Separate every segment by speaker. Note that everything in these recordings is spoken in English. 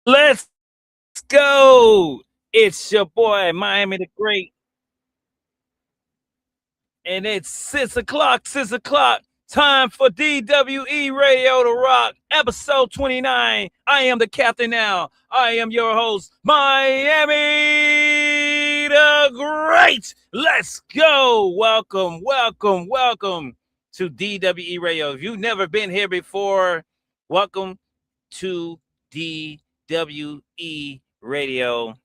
Speaker 1: Let's go. It's your boy, Miami the Great. And it's 6 o'clock, 6 o'clock. Time for DWE Radio to Rock, episode 29. I am the captain now. I am your host, Miami the Great. Let's go. Welcome, welcome, welcome to DWE Radio. If you've never been here before, welcome to DWE Radio.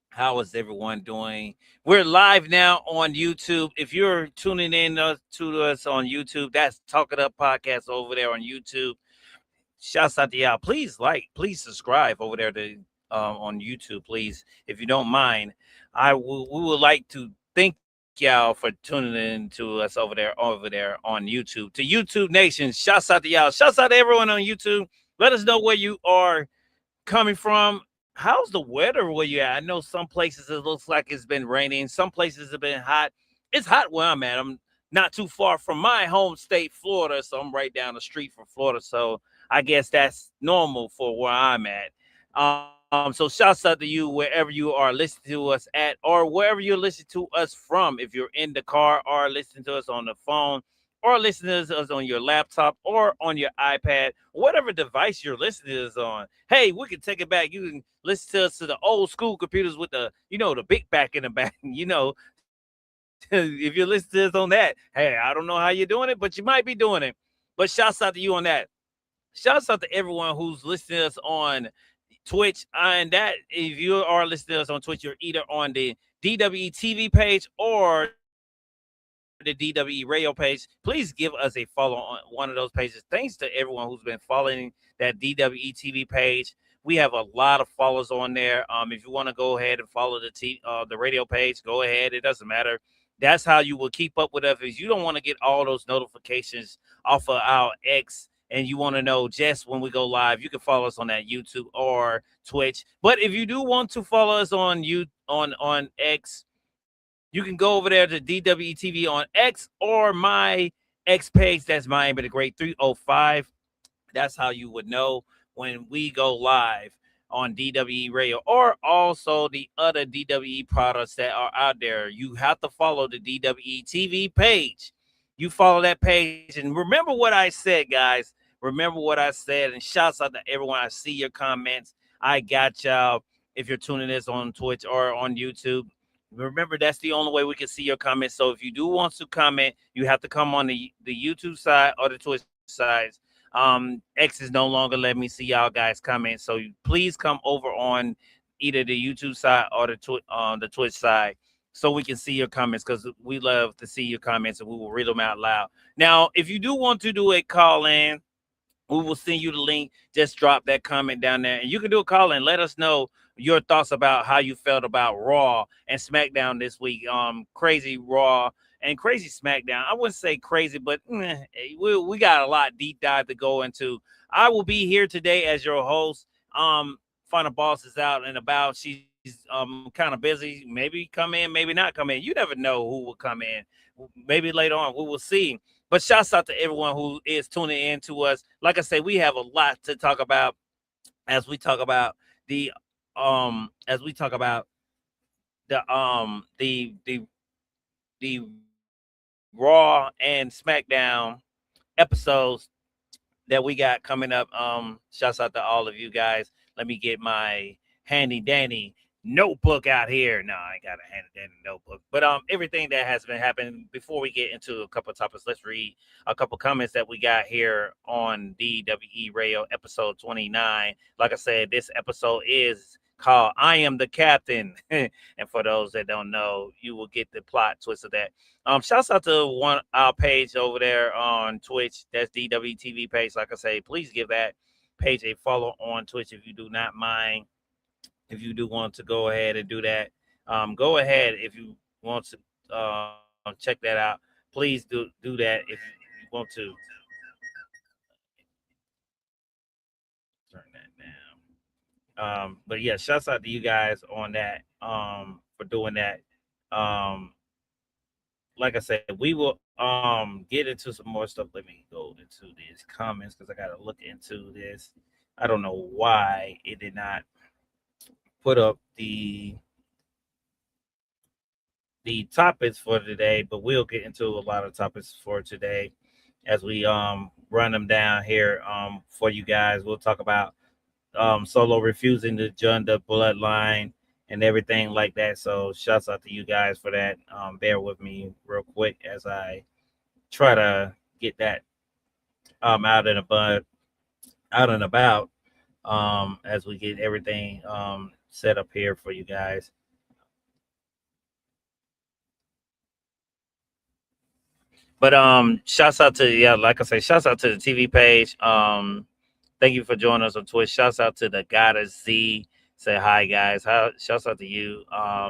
Speaker 1: How is everyone doing? We're live now on YouTube. If you're tuning in to us on YouTube, that's Talk It Up Podcast over there on YouTube. Shouts out to y'all. Please please subscribe over there to on YouTube, please. If you don't mind, we would like to thank y'all for tuning in to us over there on YouTube. To YouTube Nation, shouts out to y'all. Shouts out to everyone on YouTube. Let us know where you are coming from. How's the weather where you at? I know some places it looks like it's been raining. Some places have been hot. It's hot where I'm at. I'm not too far from my home state, Florida, so I'm right down the street from Florida. So I guess that's normal for where I'm at. So shouts out to you wherever you are listening to us at, or wherever you're listening to us from. If you're in the car or listening to us on the phone, or listening to us on your laptop or on your iPad, whatever device you're listening to us on. Hey, we can take it back. You can listen to us to the old school computers with the, the big back in the back. If you're listening to us on that, hey, I don't know how you're doing it, but you might be doing it. But shouts out to you on that. Shouts out to everyone who's listening to us on Twitch. And that, if you are listening to us on Twitch, you're either on the DWE TV page or the DWE radio page. Please give us a follow on one of those pages. Thanks to everyone who's been following that DWE TV page. We have a lot of followers on there. If you want to go ahead and follow the radio page, go ahead. It doesn't matter. That's how you will keep up with us. If you don't want to get all those notifications off of our X and you want to know just when we go live, you can follow us on that YouTube or Twitch. But if you do want to follow us on X, you can go over there to DWE TV on X or my X page. That's Miami the Great 305. That's how you would know when we go live on DWE Radio, or also the other DWE products that are out there. You have to follow the DWE TV page. You follow that page. And remember what I said, guys. Remember what I said. And shouts out to everyone. I see your comments. I got y'all. If you're tuning this on Twitch or on YouTube, remember, that's the only way we can see your comments. So if you do want to comment, you have to come on the YouTube side or the Twitch sides. X is no longer letting me see y'all guys comment. So please come over on either the YouTube side or the Twitch side so we can see your comments, because we love to see your comments and we will read them out loud. Now, if you do want to do a call in, we will send you the link. Just drop that comment down there and you can do a call in. Let us know your thoughts about how you felt about Raw and SmackDown this week. Crazy Raw and crazy SmackDown. I wouldn't say crazy, but we got a lot deep dive to go into. I will be here today as your host. Final Boss is out and about. She's kind of busy. Maybe come in, maybe not come in. You never know who will come in. Maybe later on we will see. But shouts out to everyone who is tuning in to us. Like I say, we have a lot to talk about as we talk about the as we talk about the Raw and SmackDown episodes that we got coming up. Shouts out to all of you guys. Let me get my handy dandy notebook out here. No, I ain't got a handy dandy notebook. But everything that has been happening before we get into a couple of topics, let's read a couple comments that we got here on DWE Radio episode 29. Like I said, this episode is called I Am the Captain. And for those that don't know, you will get the plot twist of that. Shouts out to our page over there on Twitch. That's DWTV page. Like I say, please give that page a follow on Twitch if you do not mind. If you do want to go ahead and do that, go ahead if you want to check that out. Please do that if you want to. Turn that down. But yeah, shouts out to you guys on that for doing that. Like I said, we will get into some more stuff. Let me go into these comments because I gotta look into this. I don't know why it did not put up the topics for today, but we'll get into a lot of topics for today as we run them down here for you guys. We'll talk about Solo refusing to join the bloodline and everything like that. So shouts out to you guys for that. Bear with me real quick as I try to get that out and about as we get everything set up here for you guys. But shouts out to like I say, shouts out to the TV page. Thank you for joining us on Twitch. Shouts out to the Goddess Z. Say hi, guys. Shouts out to you.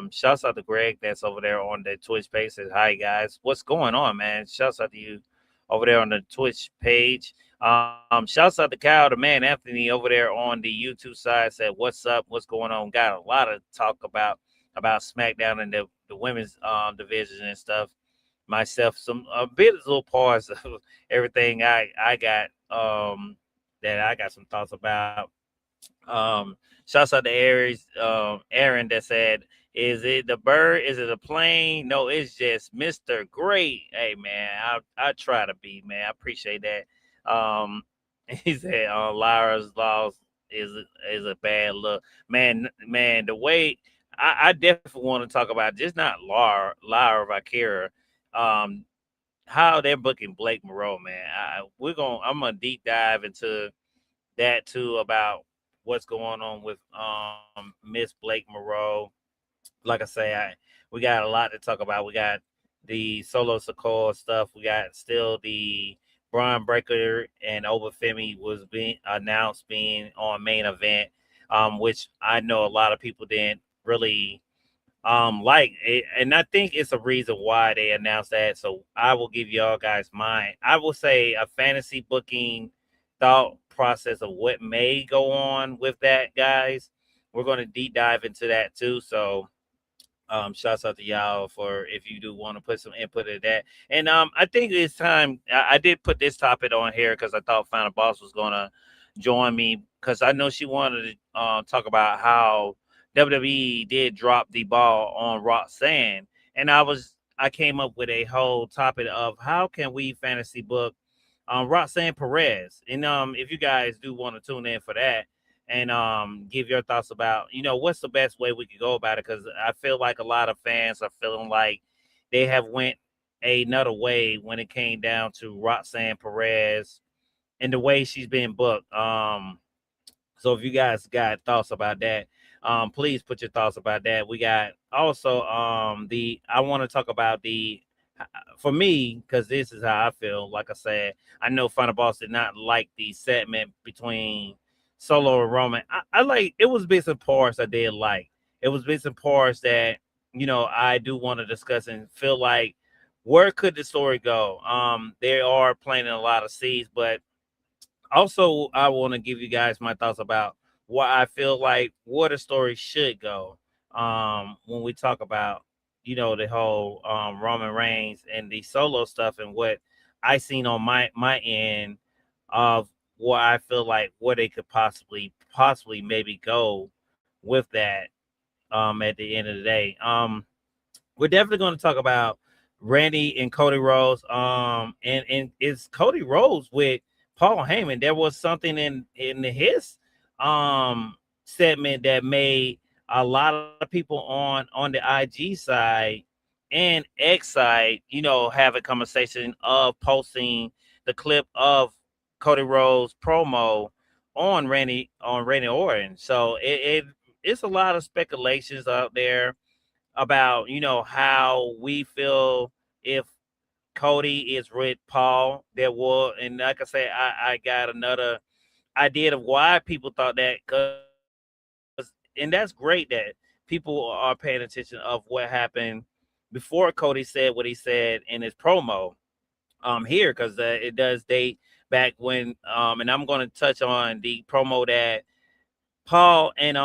Speaker 1: Shouts out to Greg that's over there on the Twitch page. Says hi, guys. What's going on, man? Shouts out to you over there on the Twitch page. Shouts out to Kyle, the man, Anthony over there on the YouTube side. Said, what's up? What's going on? Got a lot of talk about SmackDown and the women's division and stuff. Myself, some a bit little parts of everything I got that I got some thoughts about. Shouts out to Aaron that said, is it the bird? Is it a plane? No, it's just Mr. Great. Hey man, I try to be, man. I appreciate that. He said Lyra's loss is a bad look. Man, the way I definitely want to talk about just not Lyra Valkyria, how they're booking Blake Monroe, man. I'm gonna deep dive into that too about what's going on with Miss Blake Monroe. Like I say, we got a lot to talk about. We got the Solo Sikoa stuff. We got still the BRON Breaker and over FEMI was being announced being on main event, which I know a lot of people didn't really like it, and I think it's a reason why they announced that. So I will give y'all guys mine. I will say a fantasy booking thought process of what may go on with that, guys. We're going to deep dive into that too. So shouts out to y'all for if you do want to put some input in that. And I think it's time. I did put this topic on here because I thought Final Boss was going to join me because I know she wanted to talk about how WWE did drop the ball on Roxanne, and I came up with a whole topic of how can we fantasy book Roxanne Perez, and if you guys do want to tune in for that and give your thoughts about what's the best way we could go about it, because I feel like a lot of fans are feeling like they have went another way when it came down to Roxanne Perez and the way she's been booked. So if you guys got thoughts about that, please put your thoughts about that. We got also I want to talk about for me, because this is how I feel. Like I said, I know Final Boss did not like the segment between Solo and Roman. I like it was bits and parts I did like. It was bits and parts that I do want to discuss and feel like where could the story go? They are planting a lot of seeds, but also I want to give you guys my thoughts about what I feel like where the story should go. When we talk about, the whole Roman Reigns and the solo stuff and what I seen on my end of what I feel like where they could possibly maybe go with that at the end of the day. We're definitely going to talk about Randy and Cody Rhodes. And it's Cody Rhodes with Paul Heyman. There was something in his segment that made a lot of people on the IG side and X side, have a conversation of posting the clip of Cody Rhodes promo on Randy Orton. So it's a lot of speculations out there about how we feel if Cody is with Paul. There will, and like I say, I got another idea of why people thought that, and that's great that people are paying attention of what happened before Cody said what he said in his promo here, because it does date back when and I'm going to touch on the promo that Paul and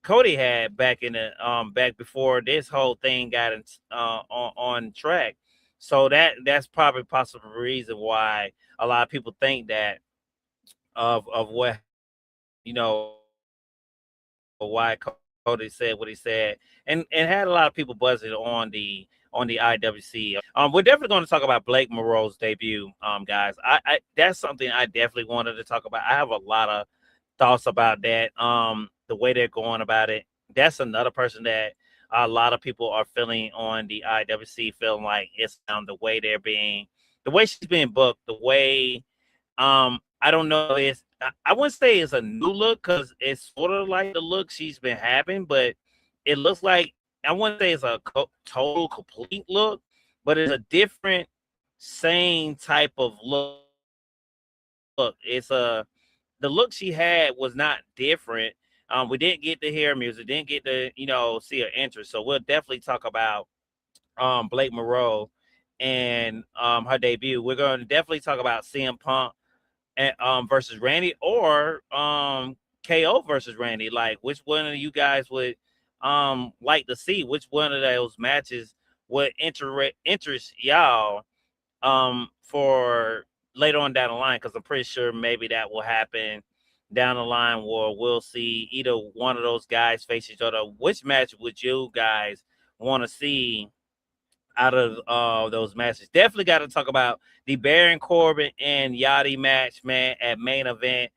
Speaker 1: Cody had back in the back before this whole thing got on track. So that's probably possible reason why a lot of people think that of what happened, why Cody said what he said, and had a lot of people buzzing on the IWC. We're definitely going to talk about Blake Monroe's debut, guys. I that's something I definitely wanted to talk about. I have a lot of thoughts about that. The way they're going about it. That's another person that a lot of people are feeling on the IWC, feeling like it's the way the way she's being booked, the way I don't know, I wouldn't say it's a new look because it's sort of like the look she's been having, but it looks like I wouldn't say it's a total complete look, but it's a different, same type of look. The look she had was not different. We didn't get to hear music, didn't get to, see her entrance. So we'll definitely talk about Blake Monroe and her debut. We're going to definitely talk about CM Punk and versus Randy, or KO versus Randy. Like, which one of you guys would like to see? Which one of those matches would interest y'all for later on down the line? Because I'm pretty sure maybe that will happen down the line where we'll see either one of those guys face each other. Which match would you guys want to see out of those matches? Definitely got to talk about the Baron Corbin and Yachty match, man, at main event.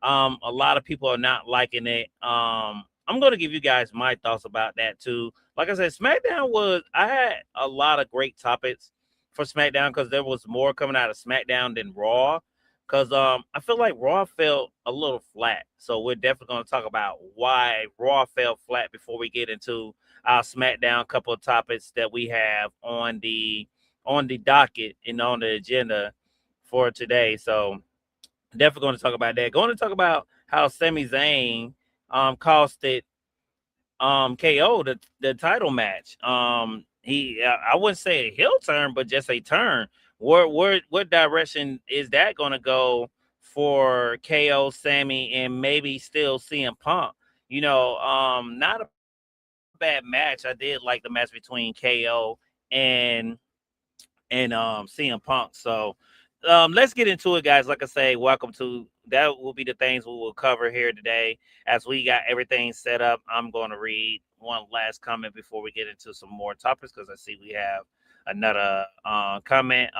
Speaker 1: A lot of people are not liking it. I'm going to give you guys my thoughts about that too. Like I said, I had a lot of great topics for SmackDown because there was more coming out of SmackDown than Raw. Because I feel like Raw felt a little flat. So we're definitely going to talk about why Raw fell flat before we get into our SmackDown couple of topics that we have on the docket and on the agenda for today. So definitely going to talk about that. Going to talk about how Sami Zayn costed KO the title match. I wouldn't say a heel turn, but just a turn. What direction is that going to go for KO, Sammy, and maybe still CM Punk? Not a bad match. I did like the match between KO and CM Punk. So let's get into it, guys. Like I say, welcome to that will be the things we will cover here today as we got everything set up. I'm going to read one last comment before we get into some more topics because I see we have another comment.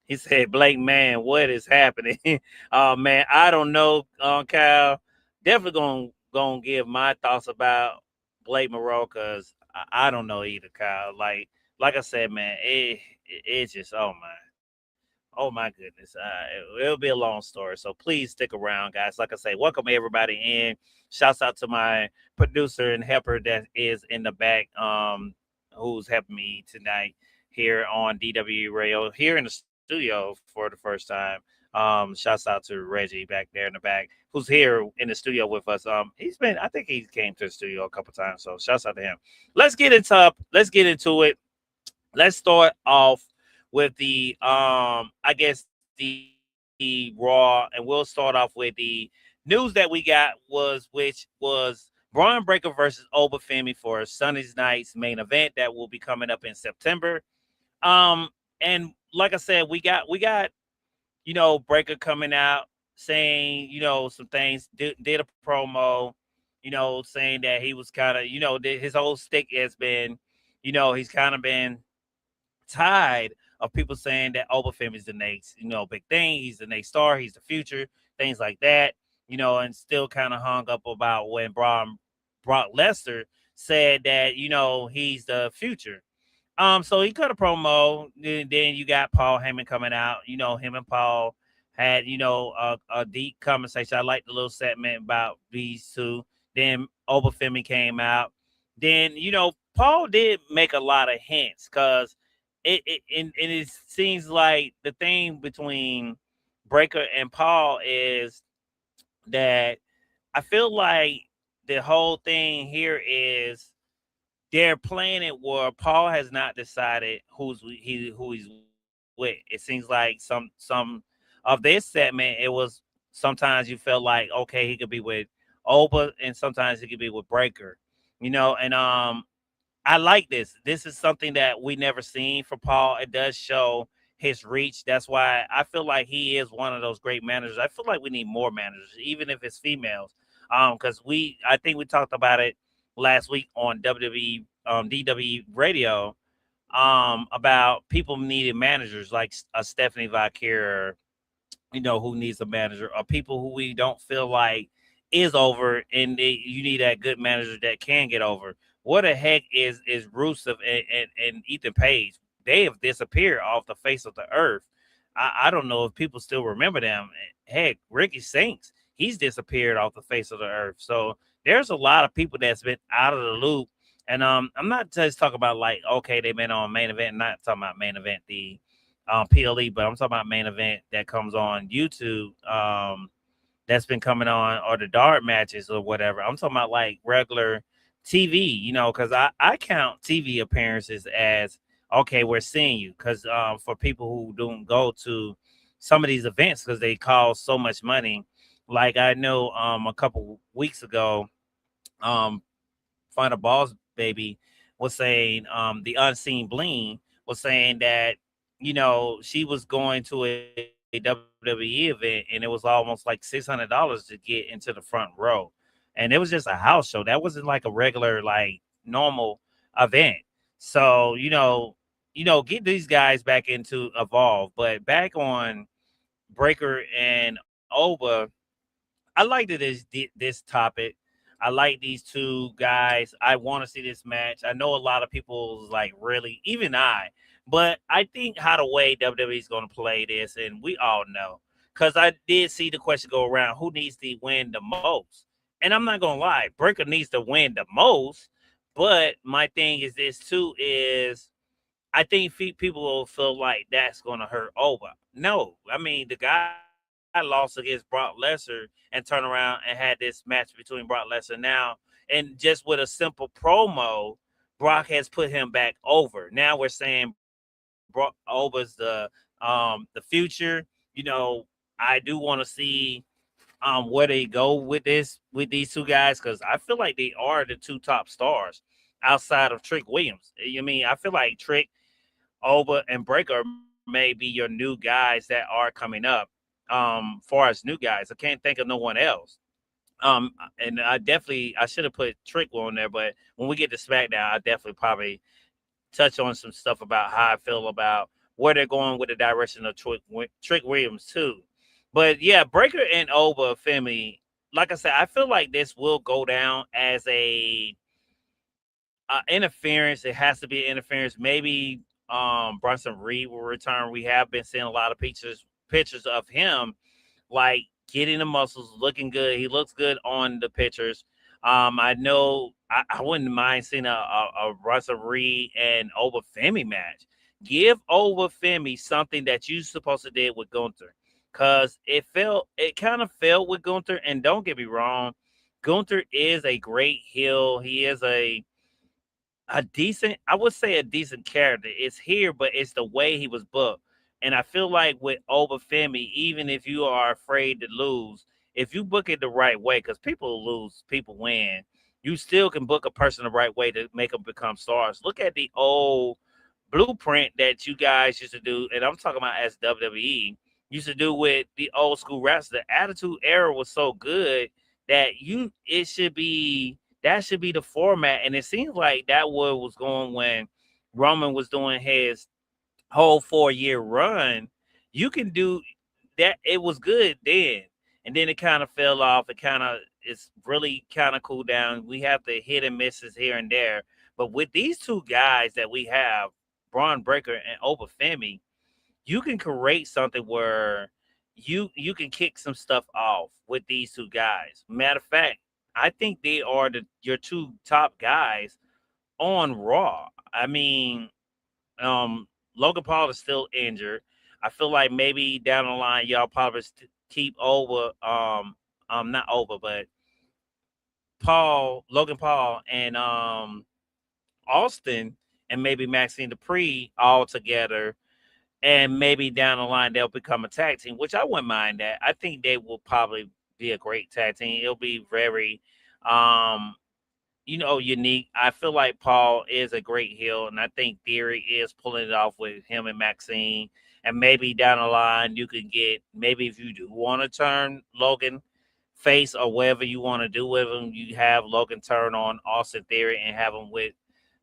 Speaker 1: He said, Blake, man, what is happening? Man, I don't know, Kyle. Definitely gonna give my thoughts about Blake Monroe because I don't know either, Kyle. Like I said, man, it's just oh my goodness, it'll be a long story. So please stick around, guys. Like I say, welcome everybody in. Shouts out to my producer and helper that is in the back, who's helping me tonight here on DWE Radio here in the studio. studio for the first time. Shouts out to Reggie back there in the back, who's here in the studio with us. I think he came to the studio a couple times, so shouts out to him. Let's get into it. Let's start off with the I guess the Raw, and we'll start off with the news that we got which was Braun Breaker versus Oba Femi for Sunday's night's main event that will be coming up in September. Um, and like I said, we got Breaker coming out saying some things, did a promo, saying that he was kind of his whole stick has been, he's kind of been tired of people saying that Obafemi is the next, big thing. He's the next star. He's the future. Things like that. And still kind of hung up about when Brock Lesnar said that he's the future. So he cut a promo. Then you got Paul Heyman coming out. Him and Paul had a deep conversation. I like the little segment about these two. Then Obafemi came out. Then Paul did make a lot of hints because it seems like the thing between Breaker and Paul is that I feel like the whole thing here is they're playing it where Paul has not decided who he's with. It seems like some of this segment, it was sometimes you felt like okay, he could be with Oba and sometimes he could be with Breaker, and I like this. This is something that we never seen for Paul. It does show his reach. That's why I feel like he is one of those great managers. I feel like we need more managers, even if it's females. Because I think we talked about it last week on WWE, DWE radio, about people needing managers like a Stephanie Valkyrie, who needs a manager, or people who we don't feel like is over, and you need that good manager that can get over. What the heck is Rusev and Ethan Page? They have disappeared off the face of the earth. I don't know if people still remember them. Heck, Ricky Saints, he's disappeared off the face of the earth. So there's a lot of people that's been out of the loop. And I'm not just talking about like, okay, they've been on main event, not talking about main event, the PLE, but I'm talking about main event that comes on YouTube, that's been coming on, or the dart matches or whatever. I'm talking about like regular TV, because I count TV appearances as okay, we're seeing you. Because for people who don't go to some of these events because they cost so much money, like I know a couple weeks ago, um, Final Balls Baby was saying, the Unseen Bling was saying that she was going to a WWE event and it was almost like $600 to get into the front row, and it was just a house show. That wasn't like a regular like normal event. So get these guys back into Evolve, but back on Breaker and Oba. I like this topic. I like these two guys. I want to see this match. I know a lot of people like really, even but I think how the way WWE is going to play this, and we all know, because I did see the question go around: who needs to win the most? And I'm not gonna lie, Breaker needs to win the most. But my thing is this too: is I think people will feel like that's going to hurt Oba. No, I mean the guy lost against Brock Lesnar and turned around and had this match between Brock Lesnar now, and just with a simple promo, Brock has put him back over. Now we're saying Oba's the future. I do want to see where they go with these two guys, because I feel like they are the two top stars outside of Trick Williams. You mean I feel like Trick, Oba, and Breaker may be your new guys that are coming up. Far as new guys, I can't think of no one else. And I should have put Trick on there, but when we get to SmackDown, I definitely probably touch on some stuff about how I feel about where they're going with the direction of Trick Williams too. But yeah, Breaker and Oba Femi, like I said, I feel like this will go down as a interference. It has to be interference. Maybe Bronson Reed will return. We have been seeing a lot of pictures of him like getting the muscles, looking good. He looks good on the pictures. I know I wouldn't mind seeing a Bronson Reed and Oba Femi match. Give over Femi something that you supposed to did with Gunther, cause it kind of felt with Gunther. And don't get me wrong, Gunther is a great heel. He is a decent, I would say a decent character. It's here, but it's the way he was booked. And I feel like with Obafemi, even if you are afraid to lose, if you book it the right way, because people lose, people win, you still can book a person the right way to make them become stars. Look at the old blueprint that you guys used to do, and I'm talking about as WWE used to do with the old school wrestler. The Attitude Era was so good that it should be that should be the format. And it seems like that was going when Roman was doing his whole 4 year run. You can do that. It was good then. And then it kind of fell off. It's really kind of cooled down. We have the hit and misses here and there. But with these two guys that we have, Braun Breaker and Obafemi, you can create something where you can kick some stuff off with these two guys. Matter of fact, I think they are your two top guys on Raw. I mean, Logan Paul is still injured. I feel like maybe down the line y'all probably keep over not over, but Logan Paul and Austin and maybe Maxine Dupree all together, and maybe down the line they'll become a tag team, which I wouldn't mind that. I think they will probably be a great tag team. It'll be very um unique. I feel like Paul is a great heel, and I think Theory is pulling it off with him and Maxine. And maybe down the line, you can get maybe if you do want to turn Logan face or whatever you want to do with him, you have Logan turn on Austin Theory and have him with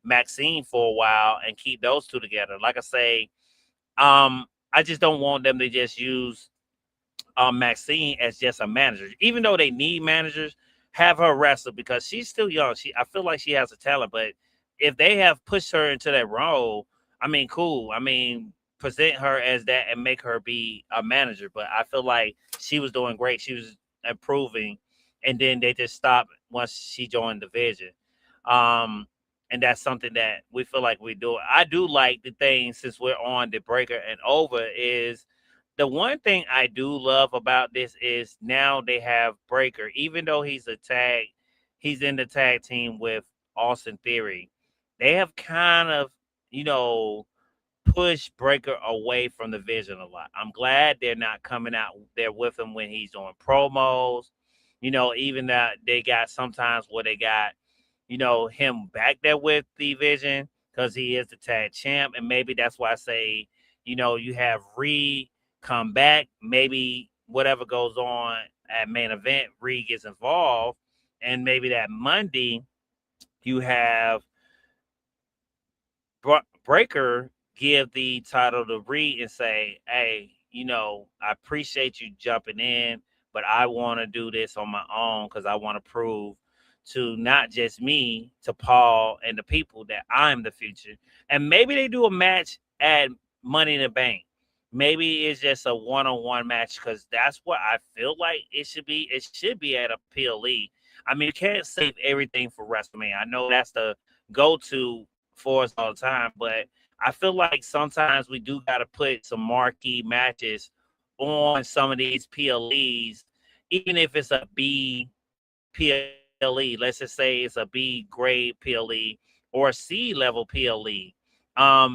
Speaker 1: Maxine for a while and keep those two together. Like I say, I just don't want them to just use Maxine as just a manager. Even though they need managers, have her wrestle because she's still young. I feel like she has a talent, but if they have pushed her into that role, I mean, cool. I mean, present her as that and make her be a manager. But I feel like she was doing great. She was improving, and then they just stopped once she joined the division. Um, and that's something that we feel like we do. I do like the thing since we're on the breaker and over is the one thing I do love about this is now they have Breaker, even though he's in the tag team with Austin Theory. They have kind of, you know, pushed Breaker away from the vision a lot. I'm glad they're not coming out there with him when he's doing promos. Even that they got sometimes where they got, him back there with the vision because he is the tag champ. And maybe that's why I say, you have Reed come back. Maybe whatever goes on at main event, Reed gets involved. And maybe that Monday, you have Breaker give the title to Reed and say, hey, I appreciate you jumping in, but I want to do this on my own because I want to prove to not just me, to Paul and the people that I'm the future. And maybe they do a match at Money in the Bank. Maybe it's just a one-on-one match because that's what I feel like it should be. It should be at a PLE. I mean, you can't save everything for WrestleMania. I know that's the go-to for us all the time, but I feel like sometimes we do got to put some marquee matches on some of these PLEs, even if it's a B PLE. Let's just say it's a B grade PLE or a C level PLE.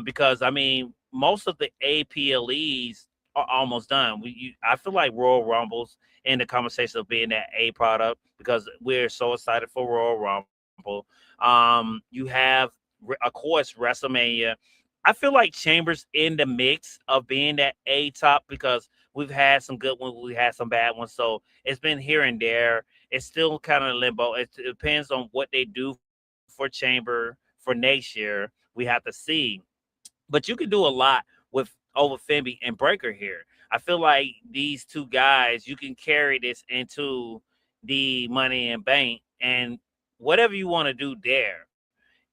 Speaker 1: Because I mean, most of the A PLEs are almost done. I feel like Royal Rumbles in the conversation of being that A product because we're so excited for Royal Rumble. You have, of course, WrestleMania. I feel like Chambers in the mix of being that A top because we've had some good ones, we had some bad ones. So it's been here and there. It's still kind of limbo. It depends on what they do for Chamber for next year. We have to see. But you can do a lot with over Femi and Breaker here. I feel like these two guys, you can carry this into the Money in Bank and whatever you want to do there.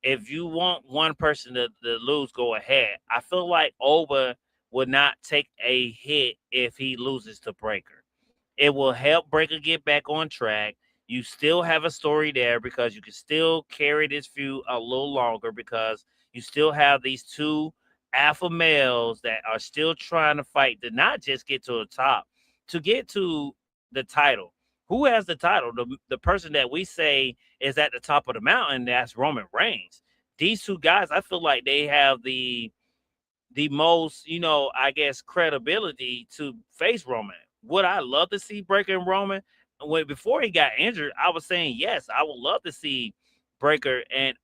Speaker 1: If you want one person to lose, go ahead. I feel like Oba would not take a hit if he loses to Breaker. It will help Breaker get back on track. You still have a story there because you can still carry this feud a little longer because you still have these two alpha males that are still trying to fight to not just get to the top, to get to the title. Who has the title? The person that we say is at the top of the mountain, that's Roman Reigns. These two guys, I feel like they have the most, I guess, credibility to face Roman. Would I love to see Breaker and Roman? When before he got injured, I was saying yes, I would love to see Breaker and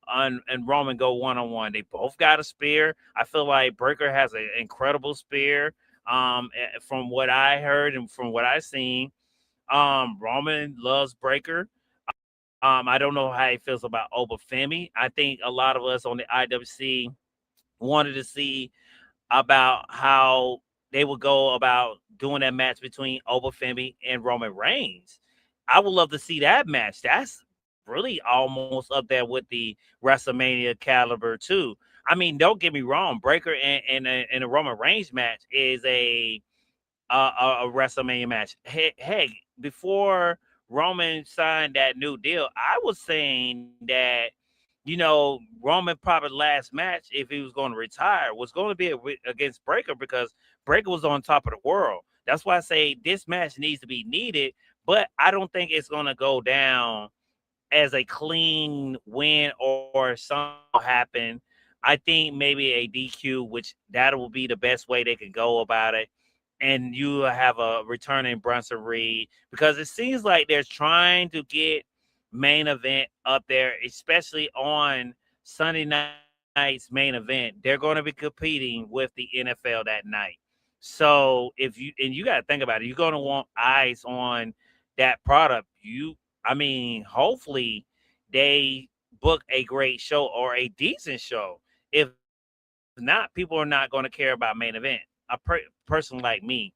Speaker 1: Roman go one on one. They both got a spear. I feel like Breaker has an incredible spear. From what I heard and from what I seen, Roman loves Breaker. I don't know how he feels about Oba Femi. I think a lot of us on the IWC wanted to see about how they would go about doing that match between Obafemi and Roman Reigns. I would love to see that match. That's really almost up there with the WrestleMania caliber too. I mean, don't get me wrong, Breaker and a Roman Reigns match is a WrestleMania match. Heck, before Roman signed that new deal, I was saying that Roman probably last match, if he was going to retire, was going to be against Breaker because Breaker was on top of the world. That's why I say this match needs to be needed, but I don't think it's going to go down as a clean win or something happen. I think maybe a DQ, which that will be the best way they can go about it. And you have a returning Brunson Reed because it seems like they're trying to get main event up there, especially on Sunday night's main event. They're going to be competing with the NFL that night. So you got to think about it, you're going to want eyes on that product. Hopefully they book a great show or a decent show. If not, people are not going to care about main event. Person like me,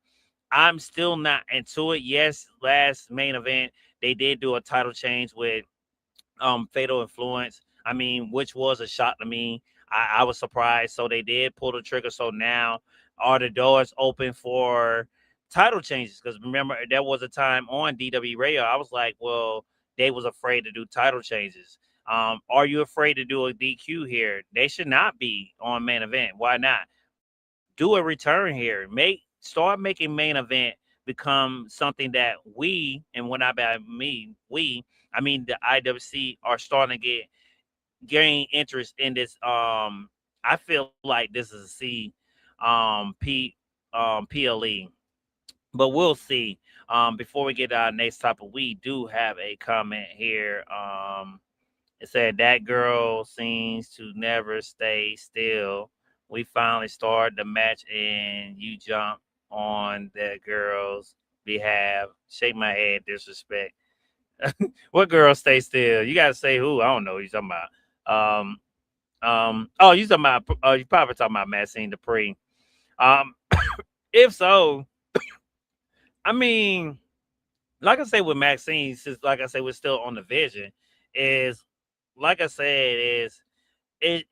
Speaker 1: I'm still not into it. Yes, last main event they did do a title change with Fatal Influence. Which was a shock to me. I was surprised. So they did pull the trigger. So now are the doors open for title changes? Because remember, there was a time on DWE Radio, I was like, well, they was afraid to do title changes. Are you afraid to do a DQ here? They should not be on main event. Why not? Do a return here. Start making main event become something that we, and when I by me, the IWC are starting to gain interest in this. I feel like this is a PLE, but we'll see. Before we get to our next topic, we do have a comment here. It said that girl seems to never stay still. We finally started the match and you jump on that girl's behalf. Shake my head, disrespect. What girl stay still? You gotta say who. I don't know who you talking about. Oh, you talking about? You probably talking about Maxine Dupree. Um, if so, I mean, like I say with Maxine, since like I say we're still on the vision, is like I said, it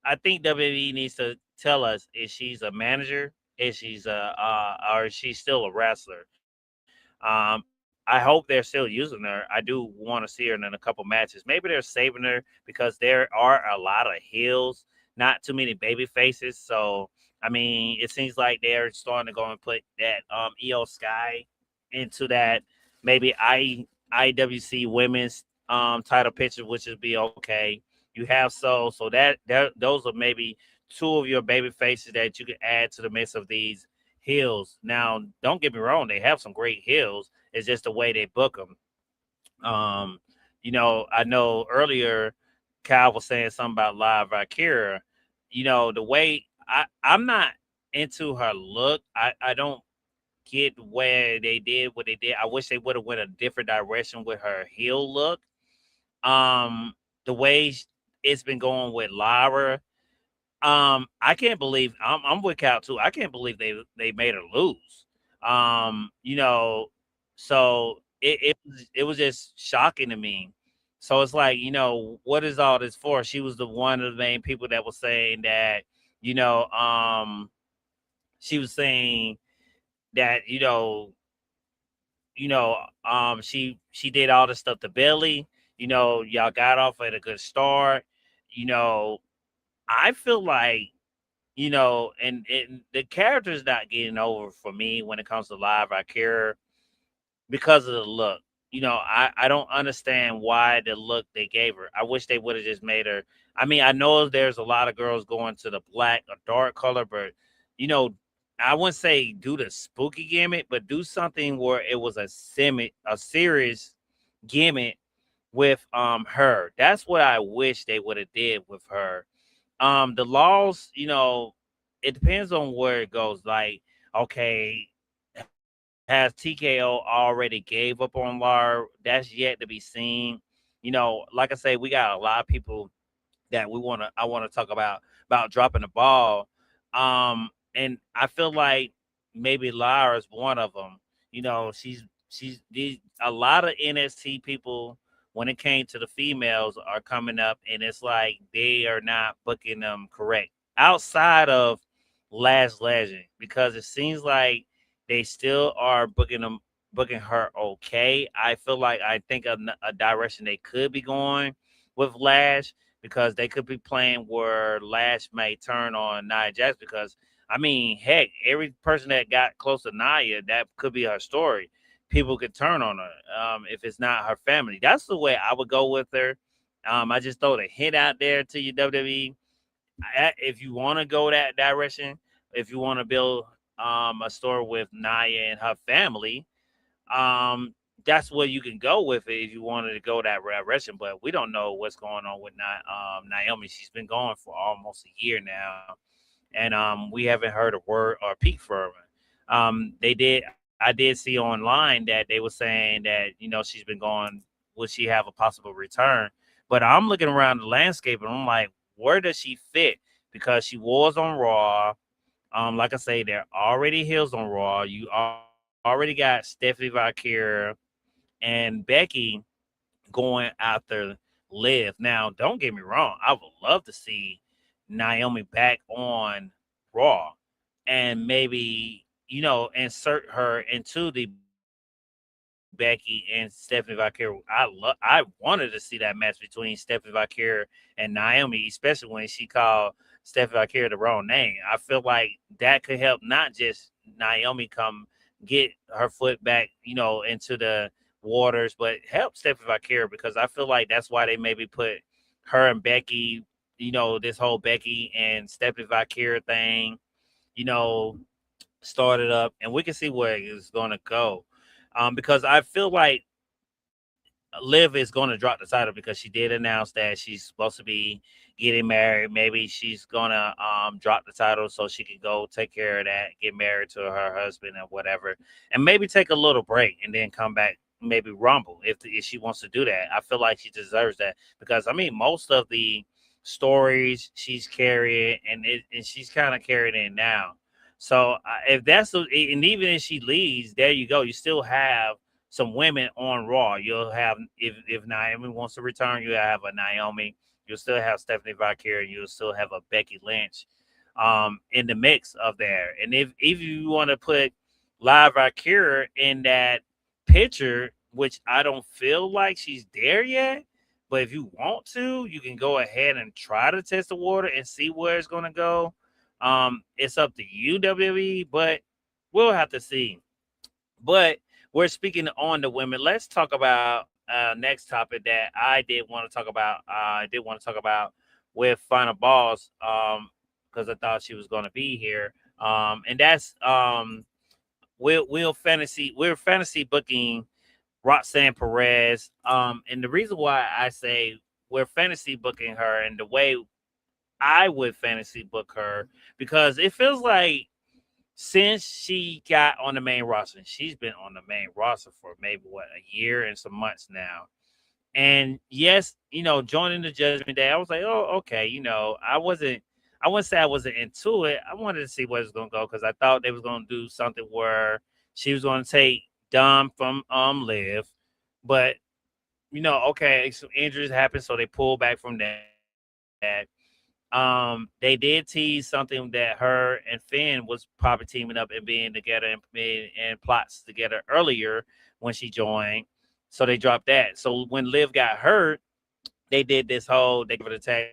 Speaker 1: I think WWE needs to tell us if she's a manager, if she's or is she still a wrestler. I hope they're still using her. I do want to see her in a couple matches. Maybe they're saving her because there are a lot of heels, not too many baby faces. So it seems like they're starting to go and put that EO Sky into that maybe IWC women's title picture, which would be okay. You have so that those are maybe two of your baby faces that you can add to the mix of these heels. Now, don't get me wrong; they have some great heels. It's just the way they book them. Um, I know earlier Kyle was saying something about Live Valkyria. The way I'm not into her look. I don't get where they did what they did. I wish they would have went a different direction with her heel look. Um, the way it's been going with Lyra. I can't believe I'm with Cal too. I can't believe they made her lose. So it was just shocking to me. So it's like, what is all this for? She was the one of the main people that was saying that, you know, um, she was saying that, she did all this stuff to Billy. Y'all got off at a good start. You know, I feel like and the character's not getting over for me when it comes to live. I care because of the look. I don't understand why the look they gave her. I wish they would have just made her. I mean, I know there's a lot of girls going to the black or dark color, but you know, I wouldn't say do the spooky gimmick, but do something where it was a serious gimmick with her. That's what I wish they would have did with her. The laws, it depends on where it goes. Like, okay, has TKO already gave up on Lar? That's yet to be seen. Like I say, we got a lot of people that I want to talk about dropping the ball. And I feel like maybe Lara is one of them. She's these a lot of NXT people when it came to the females are coming up, and it's like they are not booking them correct outside of Last Legend, because it seems like they still are booking her okay. I feel like I think a direction they could be going with Lash, because they could be playing where Lash may turn on Nia Jax, because I mean, heck, every person that got close to Nia, that could be her story. People could turn on her if it's not her family. That's the way I would go with her. I just throw the hint out there to you, WWE. If you want to go that direction, if you want to build a story with Nia and her family, um, that's where you can go with it if you wanted to go that direction. But we don't know what's going on with Naomi. She's been going for almost a year now, and we haven't heard a word or peep from her. I did see online that they were saying that she's been going. Will she have a possible return? But I'm looking around the landscape and I'm like, where does she fit? Because she was on Raw. Like I say, they're already heels on Raw. You already got Stephanie Valkyria and Becky going after Liv. Now, don't get me wrong. I would love to see Naomi back on Raw and maybe, insert her into the Becky and Stephanie Valkyria. I wanted to see that match between Stephanie Valkyria and Naomi, especially when she called Stephanie Valkyria the wrong name. I feel like that could help not just Naomi come get her foot back, into the waters, but help Stephanie Valkyria, because I feel like that's why they maybe put her and Becky, this whole Becky and Stephanie Valkyria thing, you know, started up, and we can see where it's going to go. Because I feel like Liv is going to drop the title, because she did announce that she's supposed to be getting married. Maybe she's gonna drop the title so she can go take care of that, get married to her husband or whatever, and maybe take a little break and then come back. Maybe Rumble if she wants to do that. I feel like she deserves that, because I mean most of the stories she's carrying, and she's kind of carried in now. So if and even if she leaves, there you go. You still have some women on Raw. You'll have, if Naomi wants to return, you have a Naomi. You'll still have Stephanie Valkyria. You'll still have a Becky Lynch in the mix of there. And if you want to put Live Valkyria in that picture, which I don't feel like she's there yet, but if you want to, you can go ahead and try to test the water and see where it's going to go. It's up to you, WWE, but we'll have to see. But we're speaking on the women. Let's talk about next topic that I did want to talk about. I did want to talk about with Final Balls, because I thought she was going to be here. And that's we're fantasy booking Roxanne Perez. And the reason why I say we're fantasy booking her, and the way I would fantasy book her, because it feels like since she got on the main roster, and she's been on the main roster for maybe a year and some months now. And yes, joining the Judgment Day, I was like, oh, okay, I wouldn't say I wasn't into it. I wanted to see where it's gonna go, because I thought they was gonna do something where she was gonna take Dom from Liv, but okay, some injuries happened, so they pulled back from that. They did tease something that her and Finn was probably teaming up and being together and plots together earlier when she joined. So they dropped that. So when Liv got hurt, they did this whole, they gave her the tag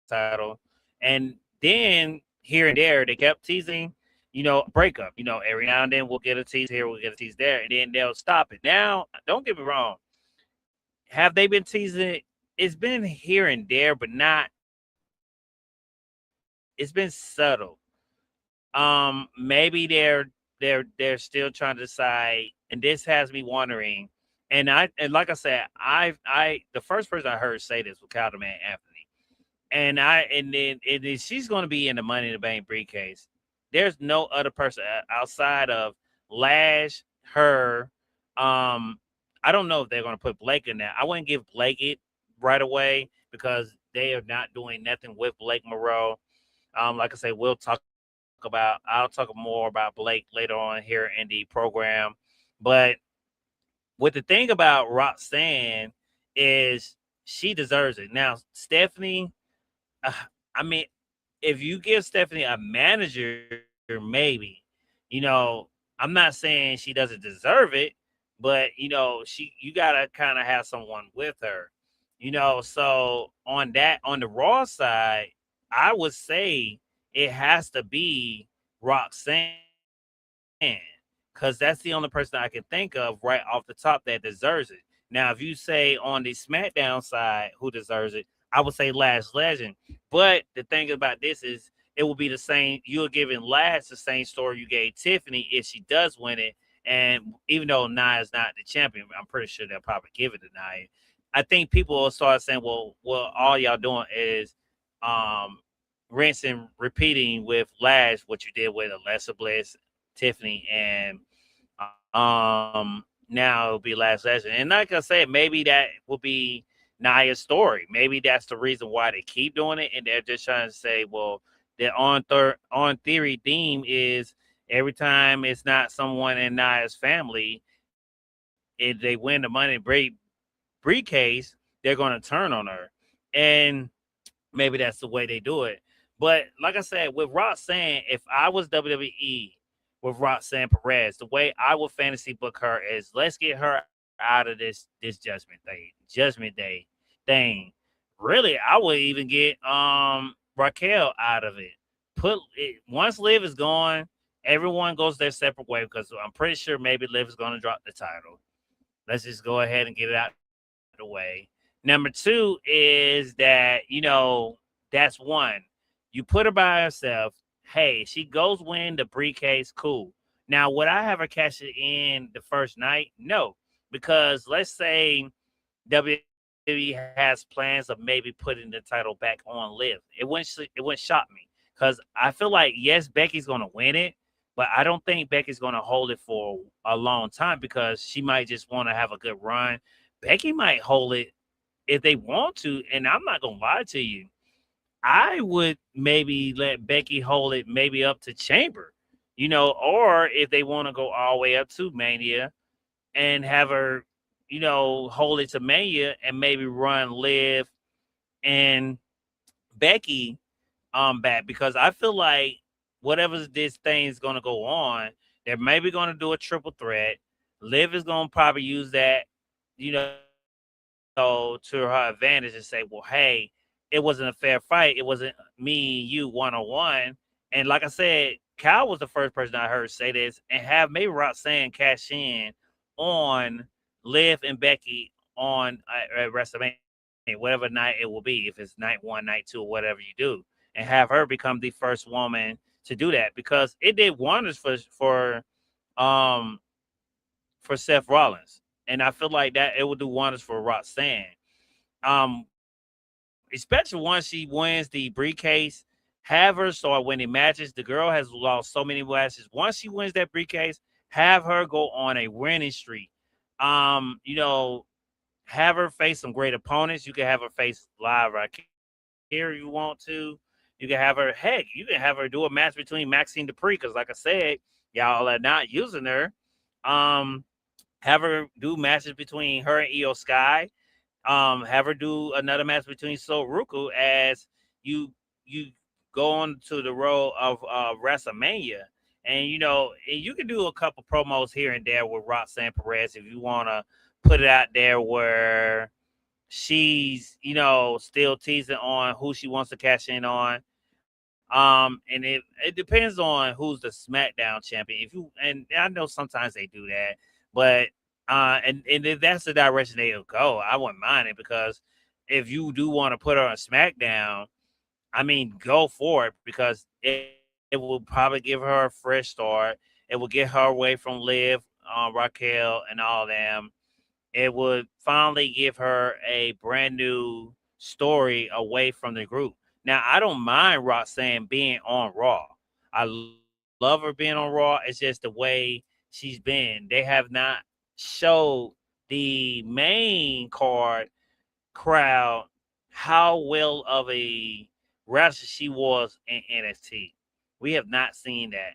Speaker 1: title, and Then here and there, they kept teasing, breakup. Every now and then we'll get a tease here, we'll get a tease there, and then they'll stop it. Now, don't get me wrong. Have they been teasing it? It's been here and there, but not. It's been subtle. Maybe they're still trying to decide, and this has me wondering. And like I said, I the first person I heard say this was Calderman Anthony, and then she's going to be in the Money in the Bank briefcase. There's no other person outside of Lash, her. I don't know if they're going to put Blake in there. I wouldn't give Blake it right away because they are not doing nothing with Blake Monroe. Like I say, I'll talk more about Blake later on here in the program. But what the thing about Roxanne is she deserves it. Now, Stephanie, I mean, if you give Stephanie a manager, maybe, I'm not saying she doesn't deserve it, but you gotta kind of have someone with her, So on the Raw side, I would say it has to be Roxanne, because that's the only person I can think of right off the top that deserves it. Now, if you say on the SmackDown side who deserves it, I would say Lash Legend. But the thing about this is it will be the same. You're giving Lash the same story you gave Tiffany if she does win it. And even though Nia's not the champion, I'm pretty sure they'll probably give it to Nia. I think people will start saying, well, all y'all doing is rinse and repeating with Lash what you did with Alexa Bliss, Tiffany, and now it'll be Last Legend. And like I said, maybe that will be Nia's story. Maybe that's the reason why they keep doing it, and they're just trying to say, well, the on theory theme is every time it's not someone in Nia's family, if they win the money briefcase, they're going to turn on her, and maybe that's the way they do it. But like I said, with Roxanne, if I was WWE with Roxanne Perez, the way I would fantasy book her is let's get her out of this Judgment Day thing. Really, I would even get Raquel out of it. Put it once Liv is gone, everyone goes their separate way because I'm pretty sure maybe Liv is going to drop the title. Let's just go ahead and get it out of the way. Number two is that, that's one. You put her by herself. Hey, she goes win the briefcase. Cool. Now, would I have her cash it in the first night? No, because let's say WWE has plans of maybe putting the title back on Liv. It wouldn't shock me because I feel like yes, Becky's gonna win it, but I don't think Becky's gonna hold it for a long time because she might just want to have a good run. Becky might hold it if they want to, and I'm not gonna lie to you. I would maybe let Becky hold it maybe up to Chamber, or if they want to go all the way up to Mania and have her, hold it to Mania and maybe run Liv and Becky back because I feel like whatever this thing is going to go on, they're maybe going to do a triple threat. Liv is going to probably use that, to her advantage and say, well, hey, it wasn't a fair fight. It wasn't me and you one-on-one. And like I said, Kyle was the first person I heard say this and have maybe Roxanne cash in on Liv and Becky on at WrestleMania, whatever night it will be, if it's night 1, night 2, or whatever you do, and have her become the first woman to do that because it did wonders um for Seth Rollins, and I feel like that it will do wonders for Roxanne. Especially once she wins the briefcase, have her start winning matches. The girl has lost so many matches. Once she wins that briefcase, have her go on a winning streak. Um, you know, have her face some great opponents. You can have her face live right here if you want to. You can have her, heck, you can have her do a match between Maxine Dupree because, like I said, y'all are not using her. Um, have her do matches between her and Io Sky. Have her do another match between Ruku as you go on to the road of WrestleMania. And and you can do a couple promos here and there with Roxanne Perez if you want to put it out there where she's still teasing on who she wants to cash in on. And it depends on who's the SmackDown champion. And I know sometimes they do that, but and if that's the direction they'll go, I wouldn't mind it, because if you do want to put her on SmackDown, I mean, go for it, because it will probably give her a fresh start. It will get her away from Liv, Raquel, and all them. It would finally give her a brand new story away from the group. Now, I don't mind Roxanne being on Raw. I love her being on Raw. It's just the way she's been. They have not showed the main card crowd how well of a wrestler she was in NXT. We have not seen that.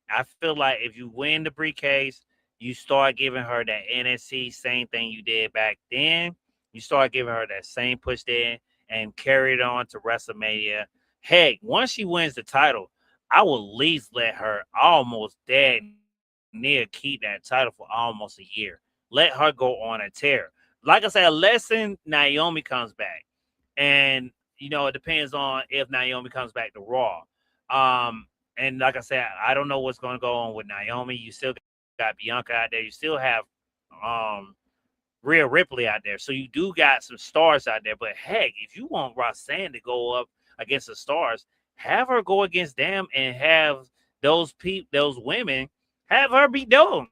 Speaker 1: I feel like if you win the briefcase, you start giving her that NXT same thing you did back then. You start giving her that same push there and carry it on to WrestleMania. Heck, once she wins the title, I will at least let her almost dead near keep that title for almost a year. Let her go on a tear. Like I said, lesson Naomi comes back. And it depends on if Naomi comes back to Raw. And like I said, I don't know what's going to go on with Naomi. You still got Bianca out there. You still have um Rhea Ripley out there. So you do got some stars out there. But heck, if you want Roxanne to go up against the stars, have her go against them and have those women, have her beat them.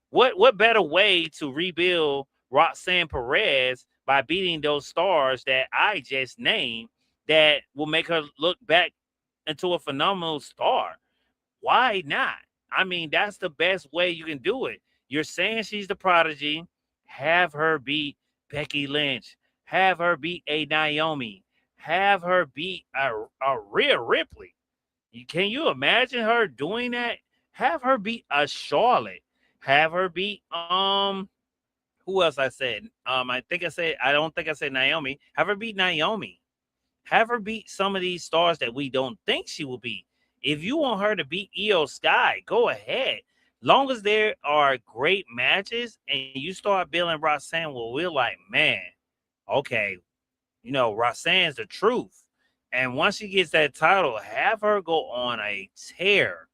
Speaker 1: What better way to rebuild Roxanne Perez by beating those stars that I just named, that will make her look back into a phenomenal star? Why not? I mean, that's the best way you can do it. You're saying she's the prodigy. Have her beat Becky Lynch. Have her beat a Naomi. Have her beat a Rhea Ripley. Can you imagine her doing that? Have her beat a Charlotte. Have her beat who else I said? I don't think I said Naomi. Have her beat Naomi. Have her beat some of these stars that we don't think she will beat. If you want her to beat Io Sky, go ahead. Long as there are great matches and you start building Roxanne, well, we're like, man, okay, Roxanne's the truth. And once she gets that title, have her go on a tear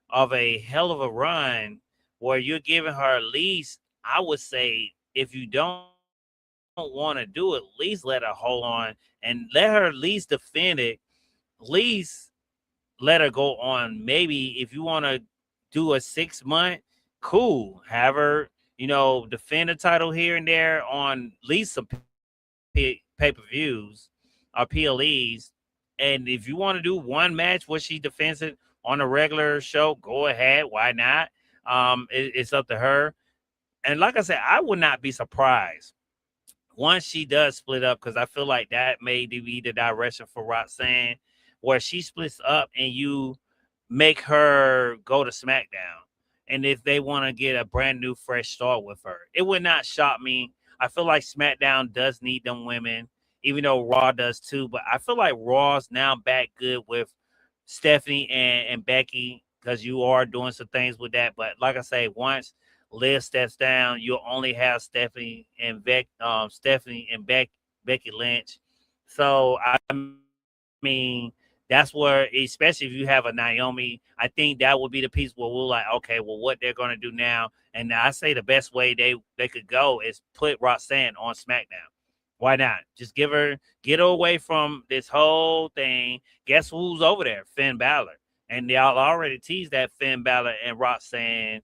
Speaker 1: of a hell of a run where you're giving her at least, I would say, if you don't want to do it, at least let her hold on and let her at least defend it. At least let her go on. Maybe if you want to do a 6 month, cool. Have her, defend the title here and there on at least some pay-per-views or PLEs. And if you want to do one match where she defends it on a regular show, go ahead. Why not? It's up to her. And like I said, I would not be surprised once she does split up, because I feel like that may be the direction for Roxanne, where she splits up and you make her go to SmackDown. And if they want to get a brand new, fresh start with her, it would not shock me. I feel like SmackDown does need them women, even though Raw does too. But I feel like Raw's now back good with Stephanie and Becky, because you are doing some things with that. But like I say, once Liv steps down, you'll only have Stephanie and Becky Lynch. So I mean, that's where, especially if you have a Naomi, I think that would be the piece where we're like, okay, well, what they're gonna do now? And I say the best way they could go is put Roxanne on SmackDown. Why not? Just get her away from this whole thing. Guess who's over there? Finn Balor. And y'all already teased that Finn Balor and Roxanne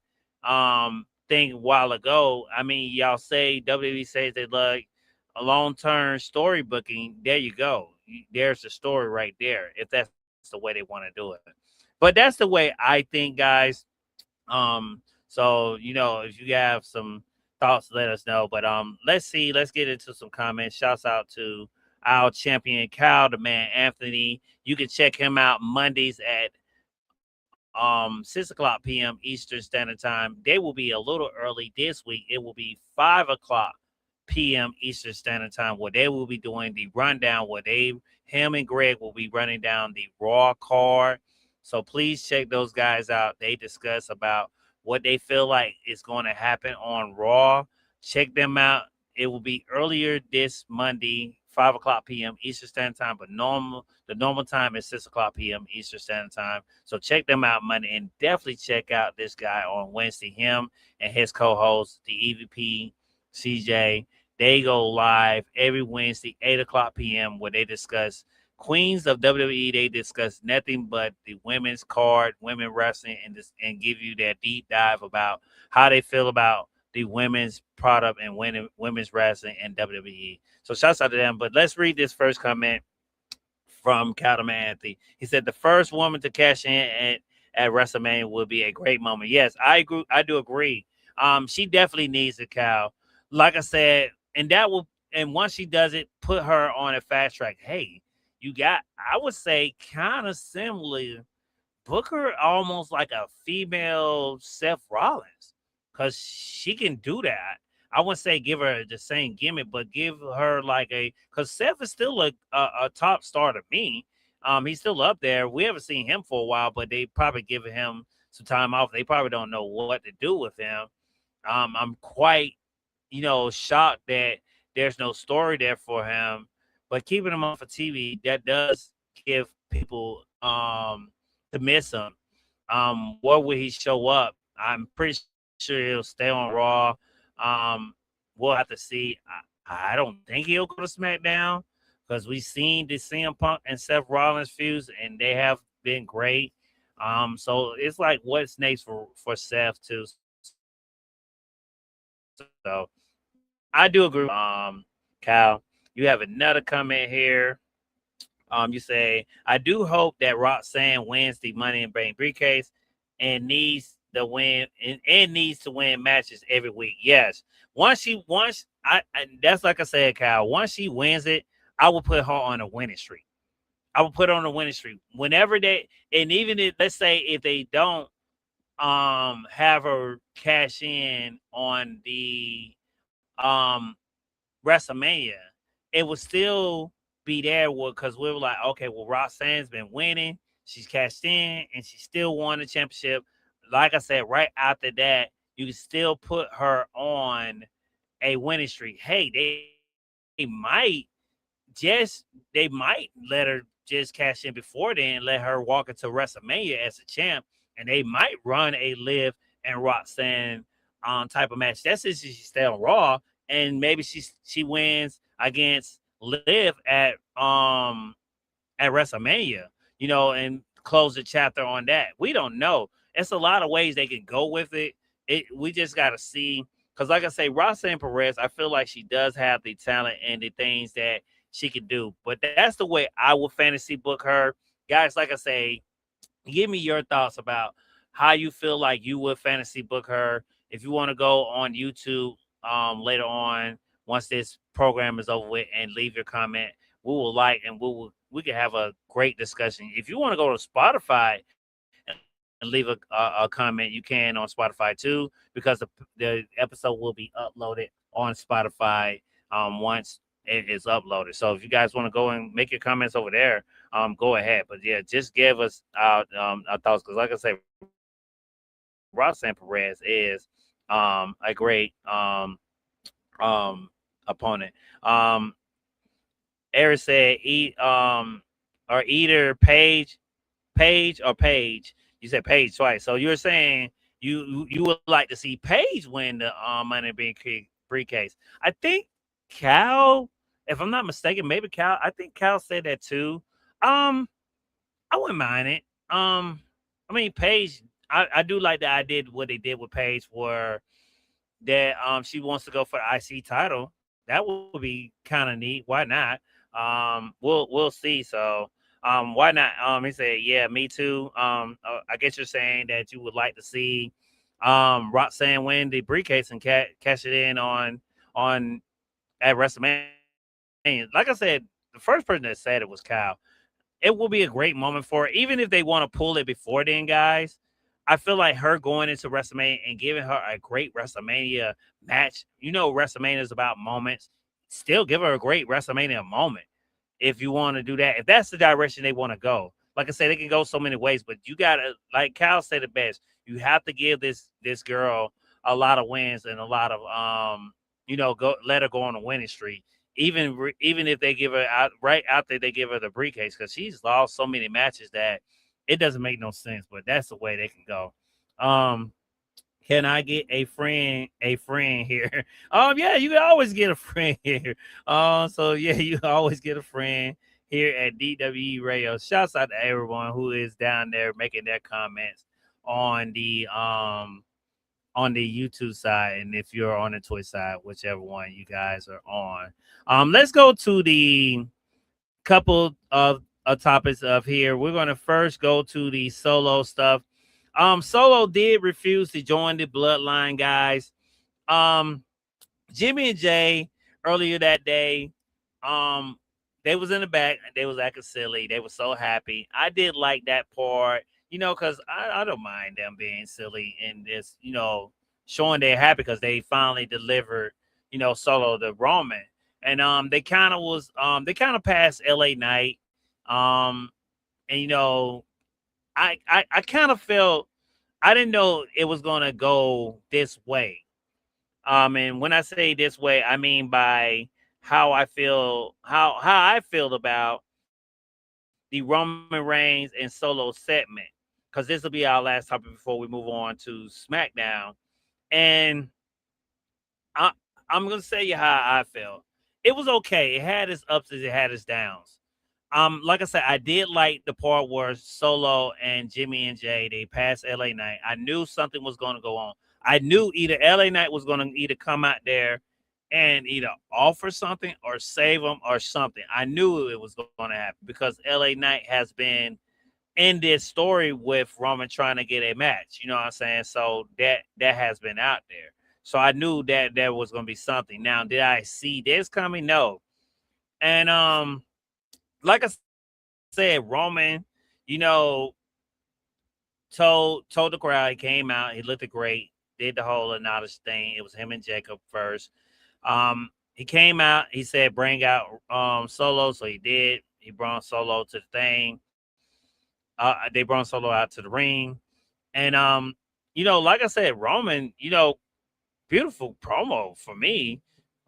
Speaker 1: thing a while ago. I mean, y'all say WWE says they like a long-term story booking. There you go. There's the story right there, if that's the way they want to do it. But that's the way I think, guys. So if you have some thoughts, let us know. But let's get into some comments. Shouts out to our champion Kyle, the man Anthony. You can check him out Mondays at 6 o'clock p.m. Eastern Standard Time. They will be a little early this week. It will be 5 o'clock p.m. Eastern Standard Time, where they will be doing the rundown, where him and Greg will be running down the Raw card. So please check those guys out. They discuss about what they feel like is going to happen on Raw. Check them out. It will be earlier this Monday, 5 o'clock p.m. Eastern Standard Time, but the normal time is 6 o'clock p.m. Eastern Standard Time. So check them out Monday, and definitely check out this guy on Wednesday. Him and his co-host, the EVP CJ, they go live every Wednesday, 8 o'clock p.m., where they discuss Queens of WWE. They discuss nothing but the women's card, women wrestling, and give you that deep dive about how they feel about the women's product and women's wrestling and WWE. So shouts out to them. But let's read this first comment from Calvin Anthony. He said the first woman to cash in at WrestleMania will be a great moment. Yes, I agree. I do agree. She definitely needs it, Cal. Like I said, and once she does it, put her on a fast track. Hey, I would say, kind of similar. Book her almost like a female Seth Rollins, because she can do that. I wouldn't say give her the same gimmick, but give her like because Seth is still a top star to me. He's still up there. We haven't seen him for a while, but they probably giving him some time off. They probably don't know what to do with him. I'm quite, shocked that there's no story there for him. But keeping him off of TV, that does give people to miss him. Where will he show up? I'm pretty sure he'll stay on Raw. We'll have to see. I don't think he'll go to SmackDown, because we've seen the CM Punk and Seth Rollins feuds, and they have been great. So it's like, what's next for Seth too? So I do agree. Cal, you have another comment here. You say, I do hope that Roxanne wins the Money in Bank briefcase and needs the win and needs to win matches every week. Yes. That's like I said, Kyle, once she wins it, I will put her on a winning streak. I will put her on a winning streak. Whenever and even if, let's say, if they don't have her cash in on the WrestleMania, it will still be there, because we were like, okay, well, Roxanne's been winning, she's cashed in, and she still won the championship. Like I said, right after that, you can still put her on a winning streak. Hey, they might let her just cash in before then, let her walk into WrestleMania as a champ, and they might run a Liv and Roxanne type of match. That's if she stay on Raw, and maybe she wins against Liv at WrestleMania, and close the chapter on that. We don't know. It's a lot of ways they can go with it. We just got to see, because like I say, Roxanne Perez, I feel like she does have the talent and the things that she can do. But that's the way I would fantasy book her. Guys, like I say, give me your thoughts about how you feel like you would fantasy book her. If you want to go on YouTube later on, once this program is over with, and leave your comment, we will and we can have a great discussion. If you want to go to Spotify and leave a comment, you can on Spotify too, because the episode will be uploaded on Spotify once it is uploaded. So if you guys want to go and make your comments over there, go ahead. But yeah, just give us our thoughts, because like I said, Roxanne Perez is a great opponent. Eric said, or either Paige or Paige. You said Paige twice, so you're saying you would like to see Paige win the Money in briefcase. I think Cal, if I'm not mistaken, maybe Cal. I think Cal said that too. I wouldn't mind it. I mean, Paige, I do like that I did what they did with Paige, where that she wants to go for the IC title. That would be kind of neat. Why not? We'll see. So why not? He said, yeah, me too. I guess you're saying that you would like to see Roxanne win the briefcase and cash it in on at WrestleMania. Like I said, the first person that said it was Kyle. It will be a great moment for her, even if they want to pull it before then, guys. I feel like her going into WrestleMania and giving her a great WrestleMania match. WrestleMania is about moments. Still give her a great WrestleMania moment if you want to do that. If that's the direction they want to go. Like I said, they can go so many ways, but you got to, like Kyle said it best, you have to give this girl a lot of wins and a lot of, go let her go on a winning streak. even if they give her out right after they give her the briefcase, because she's lost so many matches that it doesn't make no sense. But that's the way they can go. Um, can I get a friend? A friend here? Yeah, you can always get a friend here. So yeah, you can always get a friend here at DWE Radio. Shouts out to everyone who is down there making their comments on the YouTube side, and if you're on the Twitch side, whichever one you guys are on. Let's go to the couple of topics of here. We're gonna first go to the Solo stuff. Solo did refuse to join the bloodline, guys. Um, Jimmy and Jay earlier that day, um, they was in the back. They was acting silly. They were so happy. I did like that part, because I don't mind them being silly and just, showing they're happy because they finally delivered, Solo the Roman. And they kind of passed LA Knight. And I kind of felt I didn't know it was gonna go this way. And when I say this way, I mean by how I feel about the Roman Reigns and Solo segment, because this will be our last topic before we move on to SmackDown. And I, I'm gonna tell you how I felt. It was okay. It had its ups and it had its downs. Like I said, I did like the part where Solo and Jimmy and Jay they passed LA Knight. I knew something was going to go on. I knew either LA Knight was going to either come out there and either offer something or save them or something. I knew it was going to happen because LA Knight has been in this story with Roman trying to get a match. You know what I'm saying? So that has been out there. So I knew that there was going to be something. Now, did I see this coming? No. And like I said, Roman, told the crowd, he came out, he looked great, did the whole Anonymous thing. It was him and Jacob first. He came out, he said, bring out Solo. So he did. He brought Solo to the thing. They brought Solo out to the ring. And like I said, Roman, beautiful promo for me.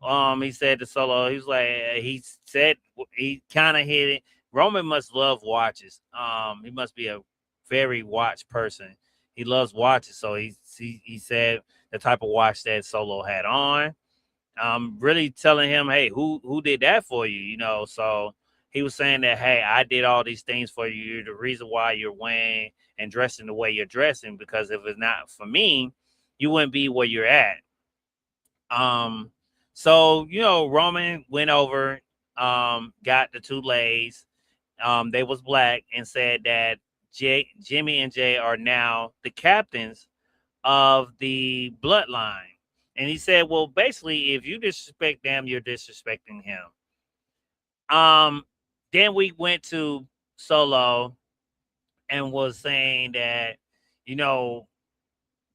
Speaker 1: He said to Solo, he said he kind of hit it. Roman must love watches. He must be a very watch person. He loves watches, so he said the type of watch that Solo had on. Really telling him, hey, who did that for you? So he was saying that, hey, I did all these things for you. You're the reason why you're wearing and dressing the way you're dressing. Because if it's not for me, you wouldn't be where you're at. So Roman went over, got the two ladies. They was black and said that Jimmy and Jay are now the captains of the bloodline. And he said, well, basically, if you disrespect them, you're disrespecting him. Then we went to Solo and was saying that,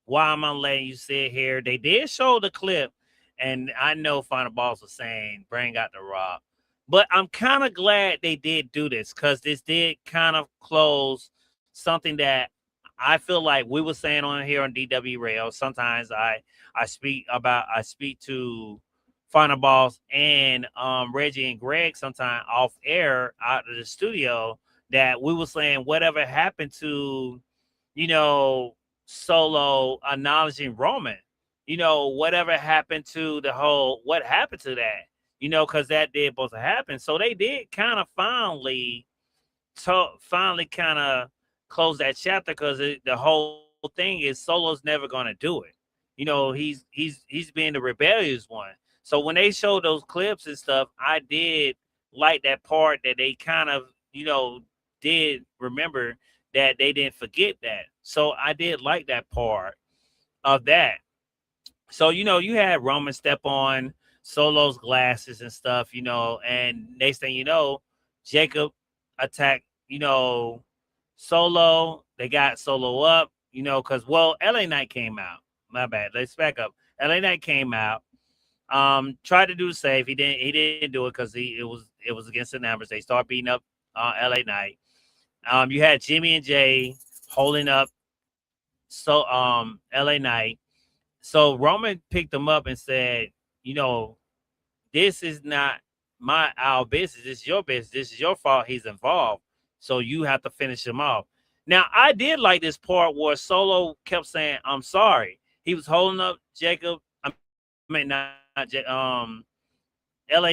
Speaker 1: why am I letting you sit here? They did show the clip, and I know Final Boss was saying, bring out the Rock. But I'm kind of glad they did do this because this did kind of close something that I feel like we were saying on here on DW Radio. Sometimes I speak to Final Boss and Reggie and Greg sometime off air out of the studio that we were saying whatever happened to, Solo acknowledging Roman, whatever happened to what happened to that, because that did supposed to happen. So they did kind of finally kind of close that chapter because the whole thing is Solo's never going to do it. He's being the rebellious one. So when they showed those clips and stuff, I did like that part that they kind of, did remember that they didn't forget that. So I did like that part of that. So, you had Roman step on Solo's glasses and stuff, and next thing you know, Jacob attacked, Solo. They got Solo up, because, LA Knight came out. My bad. Let's back up. LA Knight came out, tried to do the save. He didn't do it because it was against the numbers. They start beating up LA Knight. You had Jimmy and Jay holding up LA Knight. So Roman picked him up and said, this is not our business. This is your business. This is your fault. He's involved. So you have to finish him off. Now, I did like this part where Solo kept saying, I'm sorry. He was holding up Jacob. I mean, LA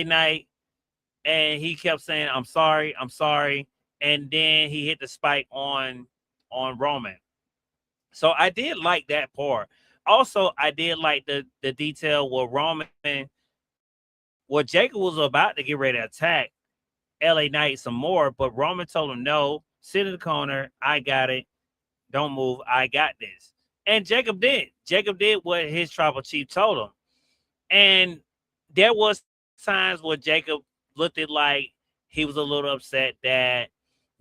Speaker 1: Knight, and he kept saying, I'm sorry. And then he hit the spike on Roman. So I did like that part. Also, I did like the detail where Jacob was about to get ready to attack LA Knight some more, but Roman told him no, sit in the corner, I got it, don't move, I got this. And Jacob did. Jacob did what his tribal chief told him. And there was times where Jacob looked at like he was a little upset that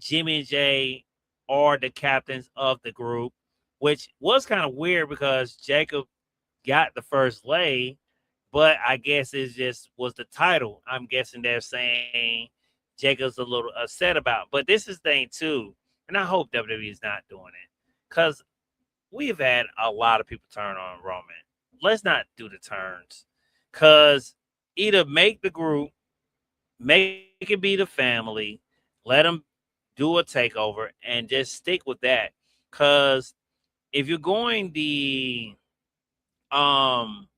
Speaker 1: Jimmy and Jay are the captains of the group, which was kind of weird because Jacob got the first lay, but I guess it just was the title. I'm guessing they're saying Jacob's a little upset about. But this is the thing too, and I hope WWE is not doing it because we've had a lot of people turn on Roman. Let's not do the turns because either make the group, make it be the family, let them do a takeover, and just stick with that. Because if you're going um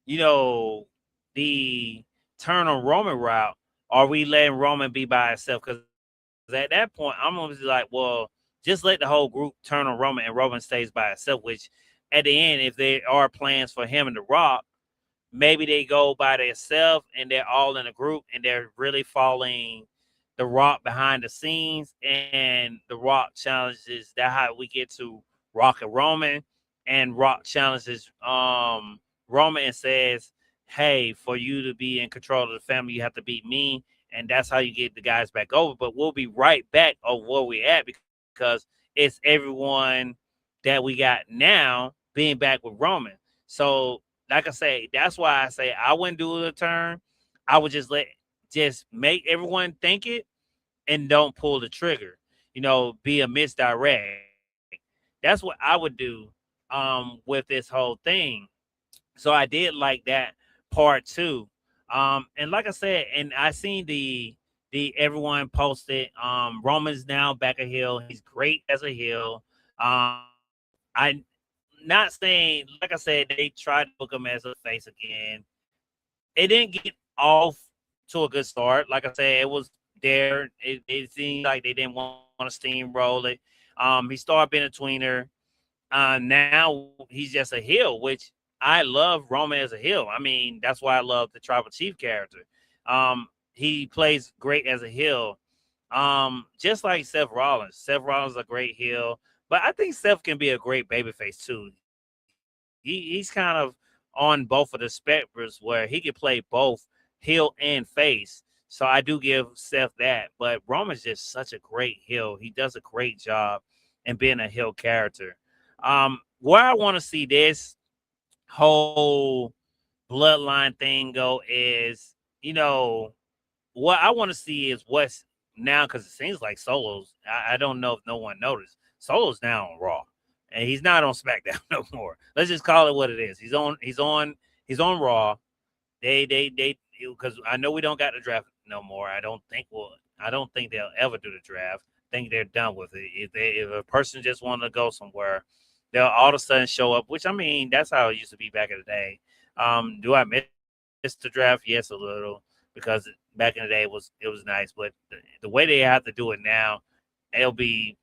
Speaker 1: you know, the turn on Roman route, are we letting Roman be by himself? Because at that point, I'm gonna be like, well, just let the whole group turn on Roman and Roman stays by himself. Which, at the end, if there are plans for him and The Rock, maybe they go by themselves and they're all in a group and they're really following The Rock behind the scenes, and The Rock challenges. That's how we get to Rock and Roman, and Rock challenges Roman and says, hey, for you to be in control of the family, you have to beat me. And that's how you get the guys back over. But we'll be right back of where we at because it's everyone that we got now being back with Roman. So, like I say, that's why I say I wouldn't do the turn. I would just make everyone think it and don't pull the trigger. Be a misdirect. That's what I would do with this whole thing. So I did like that part too. And like I said, and I seen the everyone posted Roman's now back a heel. He's great as a heel. I not saying, like I said, they tried to book him as a face again. It didn't get off to a good start. Like I said, it was there. It seemed like they didn't want to steamroll it. He started being a tweener. Now he's just a heel, which I love Roman as a heel. I mean, that's why I love the Tribal Chief character. He plays great as a heel. Just like Seth Rollins. Seth Rollins is a great heel, but I think Seth can be a great babyface too. He's kind of on both of the spectrums where he can play both heel and face. So I do give Seth that. But Roman's just such a great heel. He does a great job in being a heel character. Where I want to see this whole bloodline thing go is, what I want to see is what's now, because it seems like Solo's. I don't know if no one noticed. Solo's now on Raw, and he's not on SmackDown no more. Let's just call it what it is. He's on Raw. They because I know we don't got the draft no more. I don't think they'll ever do the draft. I think they're done with it. If a person just wanted to go somewhere, they'll all of a sudden show up. Which, I mean, that's how it used to be back in the day. Do I miss the draft? Yes, a little, because back in the day it was nice. But the way they have to do it now, it'll be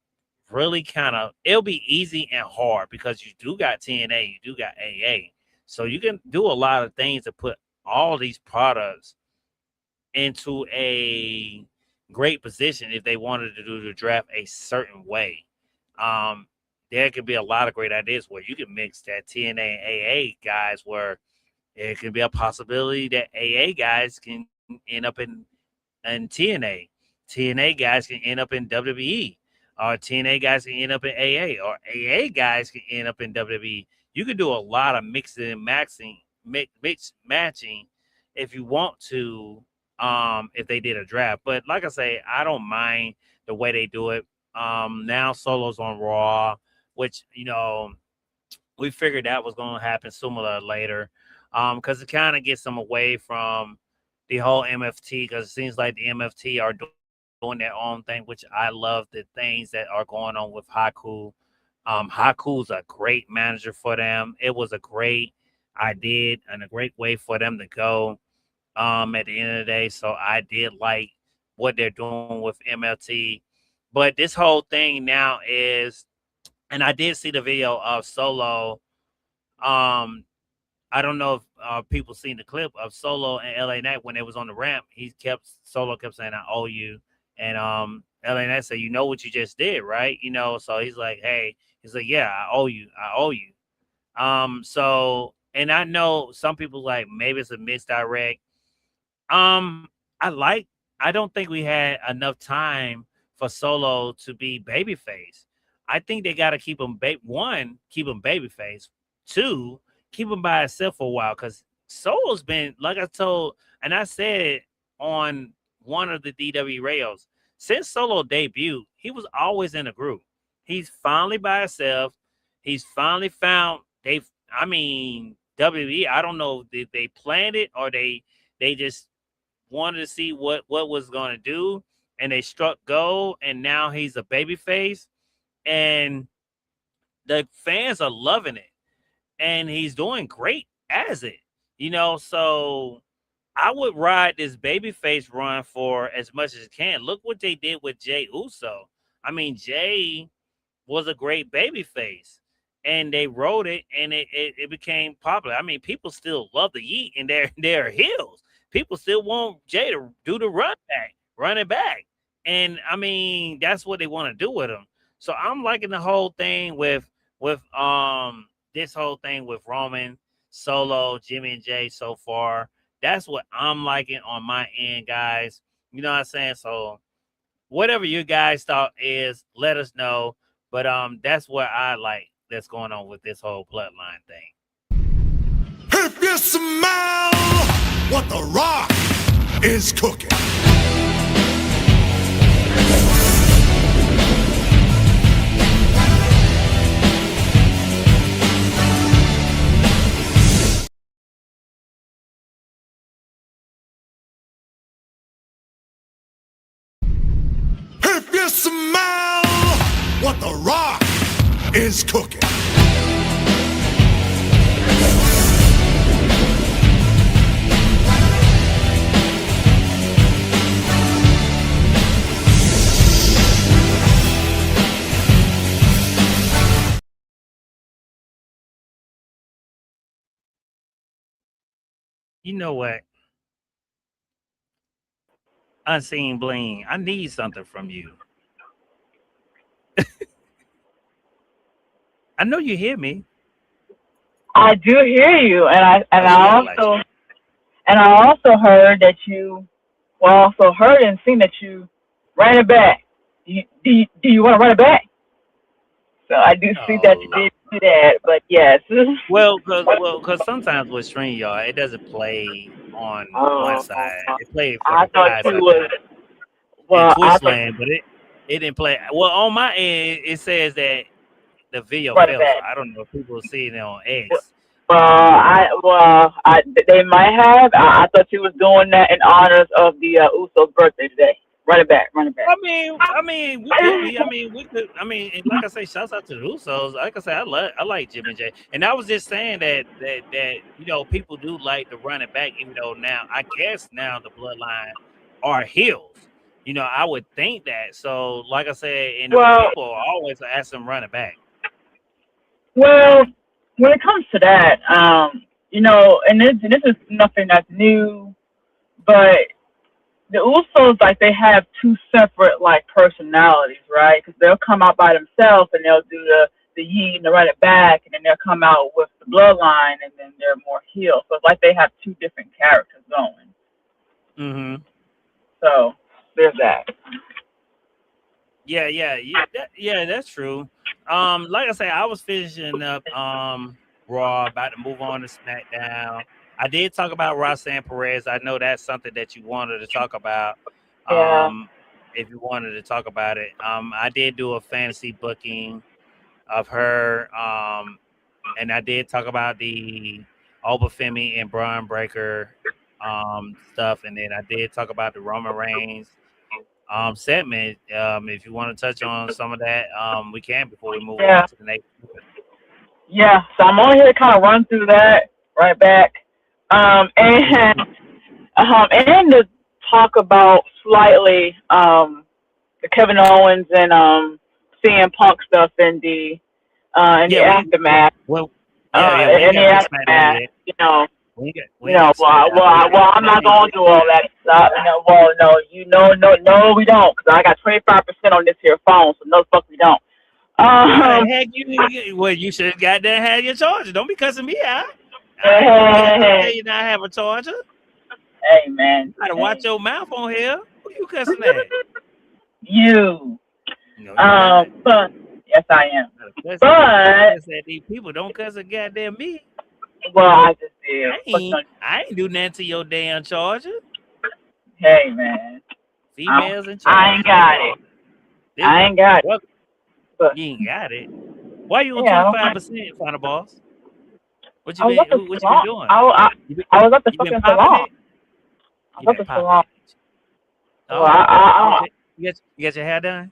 Speaker 1: it'll be easy and hard because you do got TNA, you do got AA, so you can do a lot of things to put all these products into a great position if they wanted to do the draft a certain way. Um, there could be a lot of great ideas where you can mix that TNA and AA guys, where it could be a possibility that AA guys can end up in TNA. TNA guys can end up in WWE, or TNA guys can end up in AA, or AA guys can end up in WWE. You could do a lot of mixing and mix matching if you want to, if they did a draft. But like I say, I don't mind the way they do it. Now Solo's on Raw, which, we figured that was going to happen sooner or later, because it kind of gets them away from the whole MFT, because it seems like the MFT are doing their own thing, which I love the things that are going on with Haku. Haku's a great manager for them. It was a great idea and a great way for them to go. At the end of the day, so I did like what they're doing with MLT. But this whole thing now is, and I did see the video of Solo. Um, I don't know if people seen the clip of Solo and LA Knight when they was on the ramp. Solo kept saying, "I owe you," and LA Knight said, "You know what you just did, right?" So he's like, "Hey," he's like, "Yeah, I owe you. I owe you." So, and I know some people like maybe it's a misdirect. Um, I like. I don't think we had enough time for Solo to be babyface. I think they got to keep him one, keep him babyface. Two, keep him by himself for a while, because Solo's been, like I told, and I said on one of the DWE radios, since Solo debuted, he was always in a group. He's finally by himself. He's finally found I mean, WE. I don't know if they planned it or they just wanted to see what was going to do, and they struck gold, and now he's a baby face, and the fans are loving it, and he's doing great as it, so I would ride this babyface run for as much as it can. Look what they did with Jay Uso. I mean, Jay was a great babyface, and they wrote it, and it became popular. I mean, people still love the Yeet, and they're heels. People still want Jay to do the run it back, and I mean that's what they want to do with him. So I'm liking the whole thing with this whole thing with Roman, Solo, Jimmy, and Jay so far. That's what I'm liking on my end, guys. You know what I'm saying? So whatever you guys thought is, let us know. But that's what I like that's going on with this whole bloodline thing.
Speaker 2: If you smell what the Rock is cooking. If you smell what the Rock is cooking.
Speaker 1: You know what? Unseen Bling, I need something from you. I know you hear me.
Speaker 3: I do hear you,
Speaker 1: Oh yeah, like
Speaker 3: and I also heard that also heard and seen that you ran it back. Do you want to run it back? So I do see that you
Speaker 1: oh
Speaker 3: did do that, but yes.
Speaker 1: because sometimes with StreamYard it doesn't play on one
Speaker 3: Oh,
Speaker 1: side. It played for
Speaker 3: I
Speaker 1: the
Speaker 3: thought
Speaker 1: guys
Speaker 3: you was
Speaker 1: in
Speaker 3: well. I
Speaker 1: Twitch
Speaker 3: thought
Speaker 1: land, but it didn't play. Well, on my end, it says that the video
Speaker 3: run it
Speaker 1: failed, so
Speaker 3: back.
Speaker 1: I don't know if people see it on X.
Speaker 3: They might have. I thought you was doing that in honors of the Usos' birthday today. Run it back, run it back.
Speaker 1: We could be. We could. And like I say, shouts out to the Usos. Like I say, I like Jim and Jay, and I was just saying that people do like to run it back, even though now I guess now the bloodline are heels. I would think that. So, like I said, and the
Speaker 3: Well,
Speaker 1: people are always asking run it back.
Speaker 3: well, when it comes to that, and this is nothing that's new, but the Usos, like, they have two separate, like, personalities, right? Because they'll come out by themselves and they'll do the yeet and the run it back, and then they'll come out with the bloodline, and then they're more heel. So it's like they have two different characters going.
Speaker 1: Mm-hmm.
Speaker 3: So there's that.
Speaker 1: Yeah, that's true. Like I say, I was finishing up Raw, about to move on to SmackDown. I did talk about Roxanne Perez. I know that's something that you wanted to talk about.
Speaker 3: Yeah.
Speaker 1: If you wanted to talk about it, I did do a fantasy booking of her. And I did talk about the Oba Femi and Braun Breaker stuff, and then I did talk about the Roman Reigns segment. If you want to touch on some of that, we can before we move
Speaker 3: Yeah.
Speaker 1: on to the next.
Speaker 3: Yeah. So I'm on here to kind of run through that right back. And to talk about slightly the Kevin Owens and CM Punk stuff in the aftermath.
Speaker 1: Well,
Speaker 3: in the aftermath, well, I'm not gonna do all that stuff. No, we don't, because I got 25% on this here phone, so no, fuck, we don't.
Speaker 1: You should have got that, had your charger. Don't be cussing me out. You not have a charger.
Speaker 3: Hey, man.
Speaker 1: You gotta watch your mouth on here. Who you cussing at?
Speaker 3: You.
Speaker 1: No,
Speaker 3: but yes, I am.
Speaker 1: But these people don't cuss at goddamn me.
Speaker 3: Well, I just did.
Speaker 1: I ain't do nothing to your damn charger.
Speaker 3: Hey, man.
Speaker 1: Females in charge.
Speaker 3: I ain't got it.
Speaker 1: You ain't got it. Why you on 25%, Final Boss? What you been doing?
Speaker 3: I was at the fucking salon. I was at the salon.
Speaker 1: You got your hair done?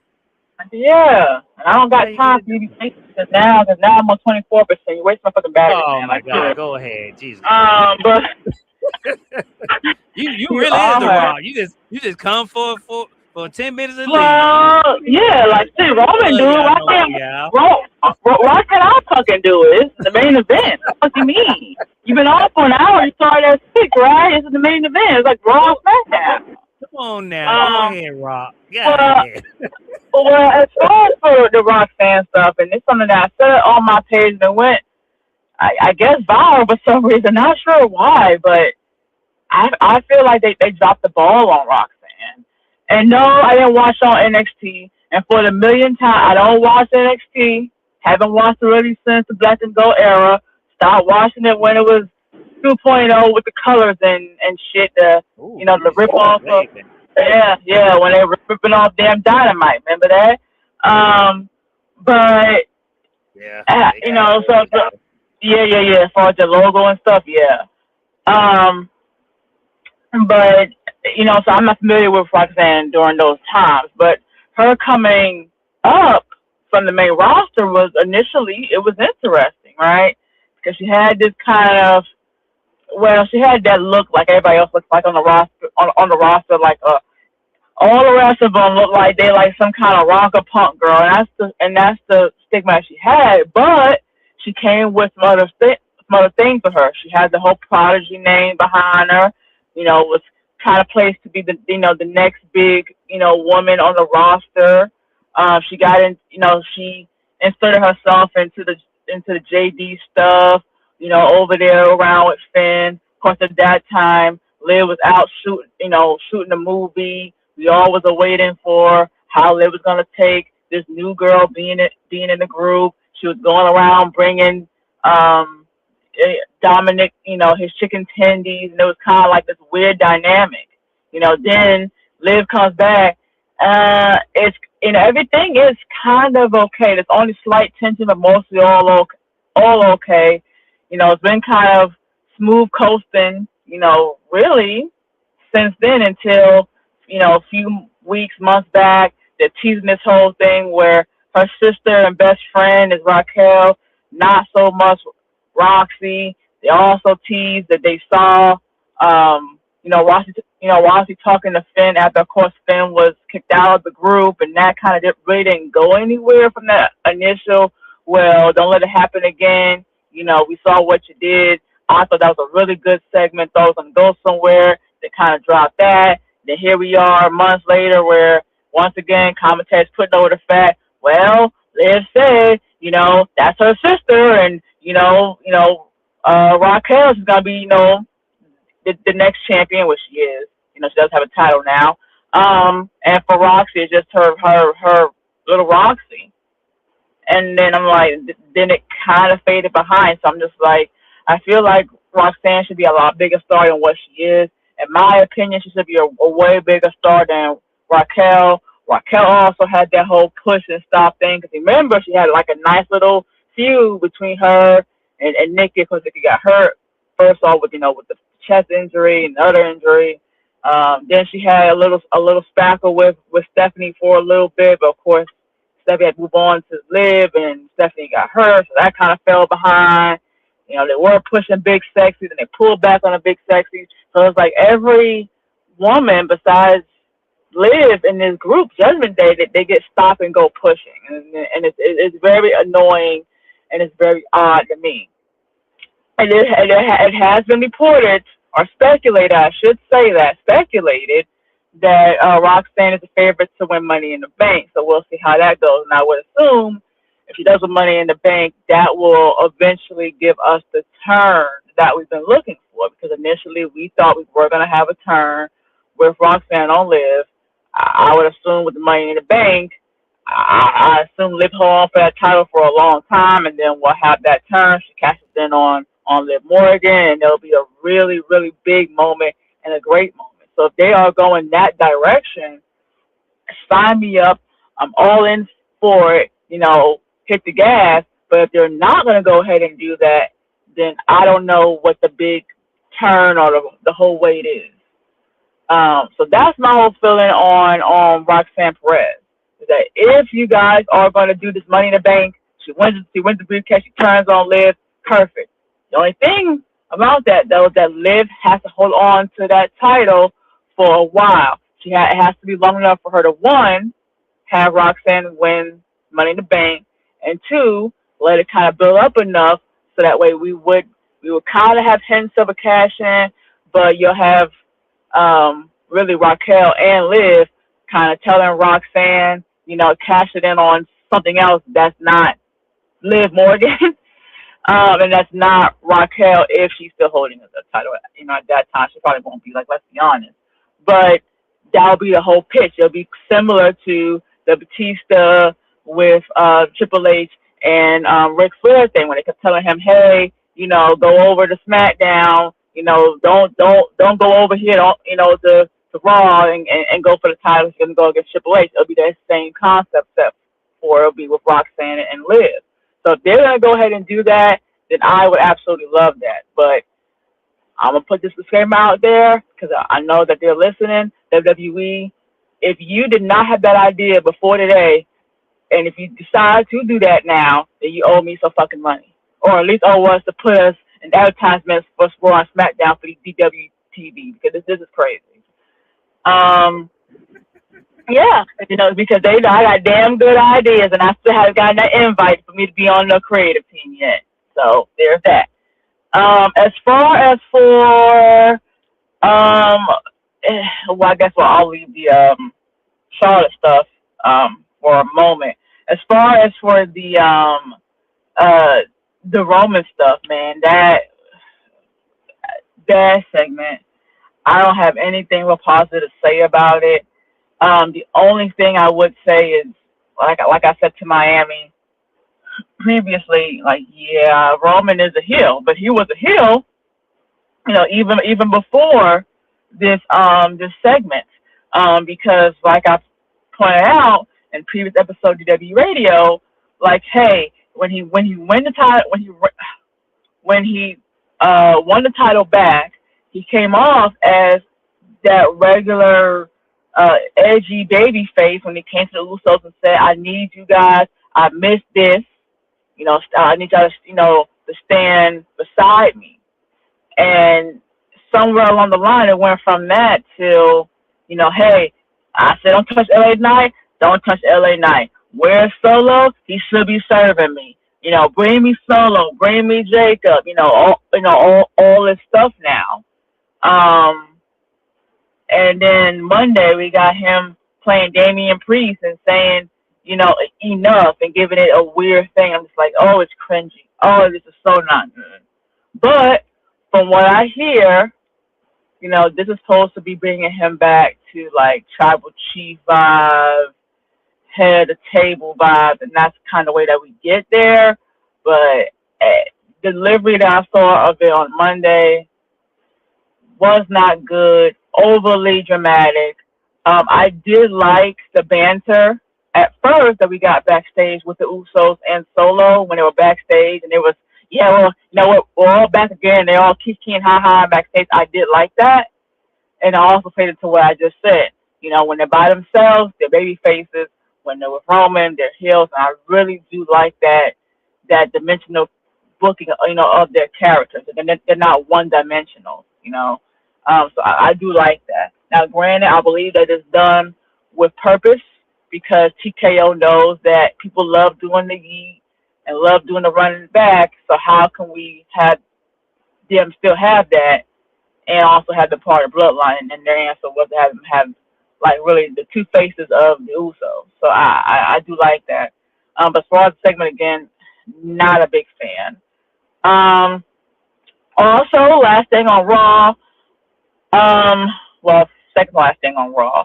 Speaker 3: Yeah. And I don't got time for you to be thinking now, because now I'm on 24%. You waste my fucking battery, man.
Speaker 1: Oh, my God. Go ahead. Jesus.
Speaker 3: But...
Speaker 1: you really is the Raw. You just come for 10 minutes and leave.
Speaker 3: Yeah, like, see, Roman, dude. Why can't I fucking do it? It's the main event. What do you mean? You've been off for an hour. You started at 6, right? This is the main event. It's like Raw SmackDown.
Speaker 1: Come on now. Go ahead, Rock.
Speaker 3: Well, as far as for the Roxanne stuff, and it's something that I said on my page and went, I guess, viral for some reason. Not sure why, but I feel like they dropped the ball on Roxanne. And no, I didn't watch on NXT. And for the millionth time, I don't watch NXT. Haven't watched it really since the Black and Gold era. Stopped watching it when it was 2.0 with the colors and shit. The rip off of, when they were ripping off damn Dynamite. Remember that? But as far as the logo and stuff, but so I'm not familiar with Roxanne during those times, but her coming up from the main roster was initially, it was interesting, right? Because she had this kind of, she had that look like everybody else looks like on the roster, like all the rest of them look like they like some kind of rocker punk girl, and that's the stigma she had. But she came with some other things for her. She had the whole Prodigy name behind her. Was kind of placed to be the next big woman on the roster. She got in, she inserted herself into the JD stuff. Over there around with Finn. Of course, at that time, Liv was out shooting a movie. We all was waiting for how Liv was gonna take this new girl being in the group. She was going around bringing Dominic, his chicken tendies, and it was kind of like this weird dynamic. Then Liv comes back. It's everything is kind of okay. There's only slight tension, but mostly all okay. It's been kind of smooth coasting. Really since then until a few weeks, months back, they're teasing this whole thing where her sister and best friend is Raquel, not so much Roxy. They also teased that they saw, Roxy talking to Finn after, of course, Finn was kicked out of the group, and that kind of really didn't go anywhere from that initial, well, don't let it happen again. We saw what you did. I thought that was a really good segment. Thought it was going to go somewhere. They kind of dropped that. Then here we are months later where, once again, commentators putting over the fact, well, Liv said, that's her sister, and, Raquel is going to be, the next champion, which she is. She does have a title now. And for Roxy, it's just her little Roxy. And then I'm like, then it kind of faded behind. So I'm just like, I feel like Roxanne should be a lot bigger star than what she is. In my opinion, she should be a way bigger star than Raquel. Raquel also had that whole push and stop thing. Because remember, she had like a nice little feud between her and Nikki, because Nikki got hurt first off with, with the chest injury and other injury. Then she had a little spackle with Stephanie for a little bit, but of course Stephanie had to move on to Liv, and Stephanie got hurt, so that kind of fell behind. You know, they were pushing Big Sexy, then they pulled back on the Big Sexy. So it's like every woman besides Liv in this group, Judgment Day, that they get stop and go pushing, and it's very annoying, and it's very odd to me. And it has been reported, or speculated, I should say that, speculated that Roxanne is the favorite to win Money in the Bank. So we'll see how that goes. And I would assume if she does win Money in the Bank, that will eventually give us the turn that we've been looking for. Because initially we thought we were going to have a turn with Roxanne on Liv. I would assume with the Money in the Bank, I assume Liv hold on for that title for a long time, and then we'll have that turn. She cashes in on Liv Morgan, and there'll be a really, really big moment and a great moment. So if they are going that direction, sign me up. I'm all in for it. You know, hit the gas. But if they're not going to go ahead and do that, then I don't know what the big turn or the whole weight is. So that's my whole feeling on Roxanne Perez. Is that if you guys are going to do this Money in the Bank, she wins the briefcase, she turns on Liv, perfect. The only thing about that, though, is that Liv has to hold on to that title for a while. It has to be long enough for her to, one, have Roxanne win Money in the Bank, and two, let it kind of build up enough so that way we would kind of have hints of a cash in, but you'll have really Raquel and Liv kind of telling Roxanne, you know, cash it in on something else that's not Liv Morgan. And that's not Raquel if she's still holding the title. You know, at that time, she probably won't be, like, let's be honest. But that'll be the whole pitch. It'll be similar to the Batista with Triple H and Ric Flair thing, when they kept telling him, hey, you know, go over to SmackDown, you know, don't go over here, to Raw and go for the title. She's gonna go against Triple H. It'll be that same concept, except for it'll be with Roxanne and Liv. So if they're gonna go ahead and do that, then I would absolutely love that. But I'm gonna put this disclaimer out there because I know that they're listening. WWE, if you did not have that idea before today, and if you decide to do that now, then you owe me some fucking money, or at least owe us to put us in advertisements for Raw and SmackDown for the DWTV, because this is crazy. Yeah, you know, because they know I got damn good ideas, and I still haven't gotten that invite for me to be on the creative team yet. So there's that. As far as for, well, I guess I'll leave the Charlotte stuff for a moment. As far as for the Roman stuff, man, that segment, I don't have anything real positive to say about it. The only thing I would say is, like I said to Miami previously, like, yeah, Roman is a heel, but he was a heel, you know, even before this segment, because like I pointed out in previous episode of DWE Radio, like, hey, when he won the title back, he came off as that regular edgy baby face when he came to the Usos and said, I need you guys, I missed this, you know, I need y'all to, you know, to stand beside me. And somewhere along the line, it went from that to, you know, hey, I said, don't touch LA Knight, don't touch LA Knight. Where's Solo? He should be serving me. You know, bring me Solo, bring me Jacob, you know, all this stuff now. And then Monday we got him playing Damian Priest and saying, you know, enough, and giving it a weird thing. I'm just like, oh, it's cringy. Oh, this is so not good. But from what I hear, you know, this is supposed to be bringing him back to like tribal chief vibe, head of the table vibe, and that's the kind of way that we get there. But the delivery that I saw of it on Monday was not good, overly dramatic. I did like the banter at first that we got backstage with the Usos and Solo when they were backstage, and it was, Yeah, well, we're all back again. They all kiki and ha backstage. I did like that, and I also played it to what I just said. When they're by themselves, they're baby faces. When they're with Roman, they're heels. And I really do like that dimensional booking, of their characters. And they're not one dimensional, So I do like that. Now, granted, I believe that it's done with purpose because TKO knows that people love doing the yeet and love doing the running back. So how can we have them still have that and also have the part of bloodline? And their answer was to have them have like really the two faces of the Usos. So I do like that. But as far as the segment again, not a big fan. Also, last thing on Raw. Well, second last thing on Raw.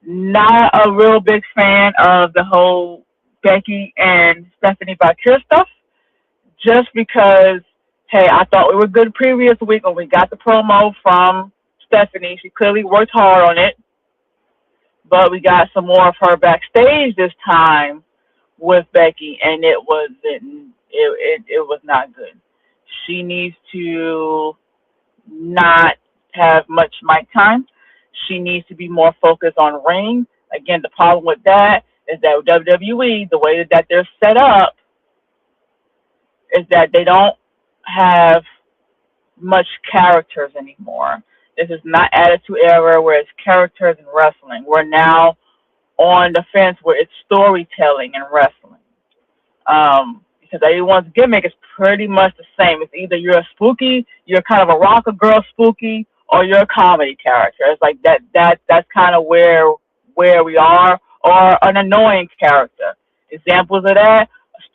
Speaker 3: Not a real big fan of the whole Becky and Stephanie Bakir stuff. Just because, hey, I thought we were good previous week when we got the promo from Stephanie. She clearly worked hard on it. But we got some more of her backstage this time with Becky, and it was not good. She needs to not have much mic time. She needs to be more focused on ring. Again, the problem with that is that WWE, the way that they're set up, is that they don't have much characters anymore. This is not Attitude Era where it's characters in wrestling. We're now on the fence where it's storytelling in wrestling. Because everyone's gimmick is pretty much the same. It's either you're kind of a rocker girl spooky, or you're a comedy character. It's like that's kind of where we are, or an annoying character. Examples of that,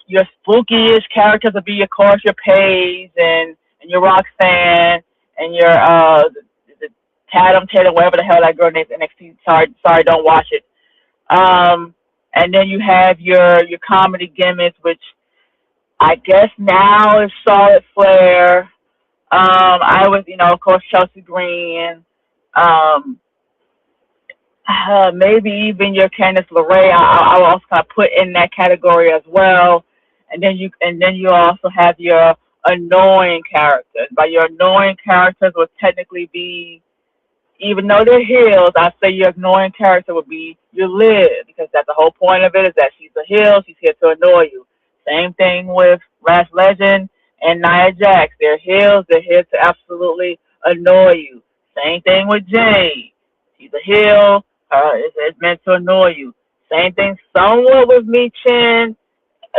Speaker 3: your spooky-ish characters would be, of course, your Paige and your Roxanne and your the Tatum, whatever the hell that girl named NXT. Sorry, don't watch it. And then you have your comedy gimmicks, which I guess now is Charlotte Flair. I was, of course, Chelsea Green. Maybe even your Candice LeRae. I will also kind of put in that category as well. And then you also have your annoying characters. By your annoying characters would technically be, even though they're heels, I say your annoying character would be your Liv, because that's the whole point of it, is that she's a heel, she's here to annoy you. Same thing with Lash Legend and Nia Jax. They're heels, they're here to absolutely annoy you. Same thing with Jade. She's a heel, it's meant to annoy you. Same thing somewhat with Mi Chen,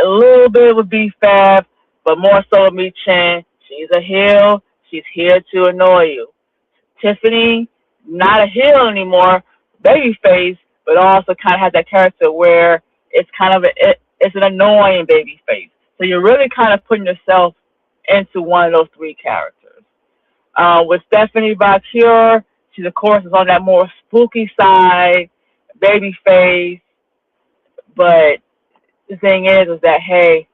Speaker 3: a little bit with B-Fab, but more so with Mi Chen. She's a heel, she's here to annoy you. Tiffany, not a heel anymore, babyface, but also kind of has that character where it's kind of it's an annoying babyface. So you're really kind of putting yourself into one of those three characters. With Stephanie Bakir, she of course is on that more spooky side, babyface. But the thing is that, hey,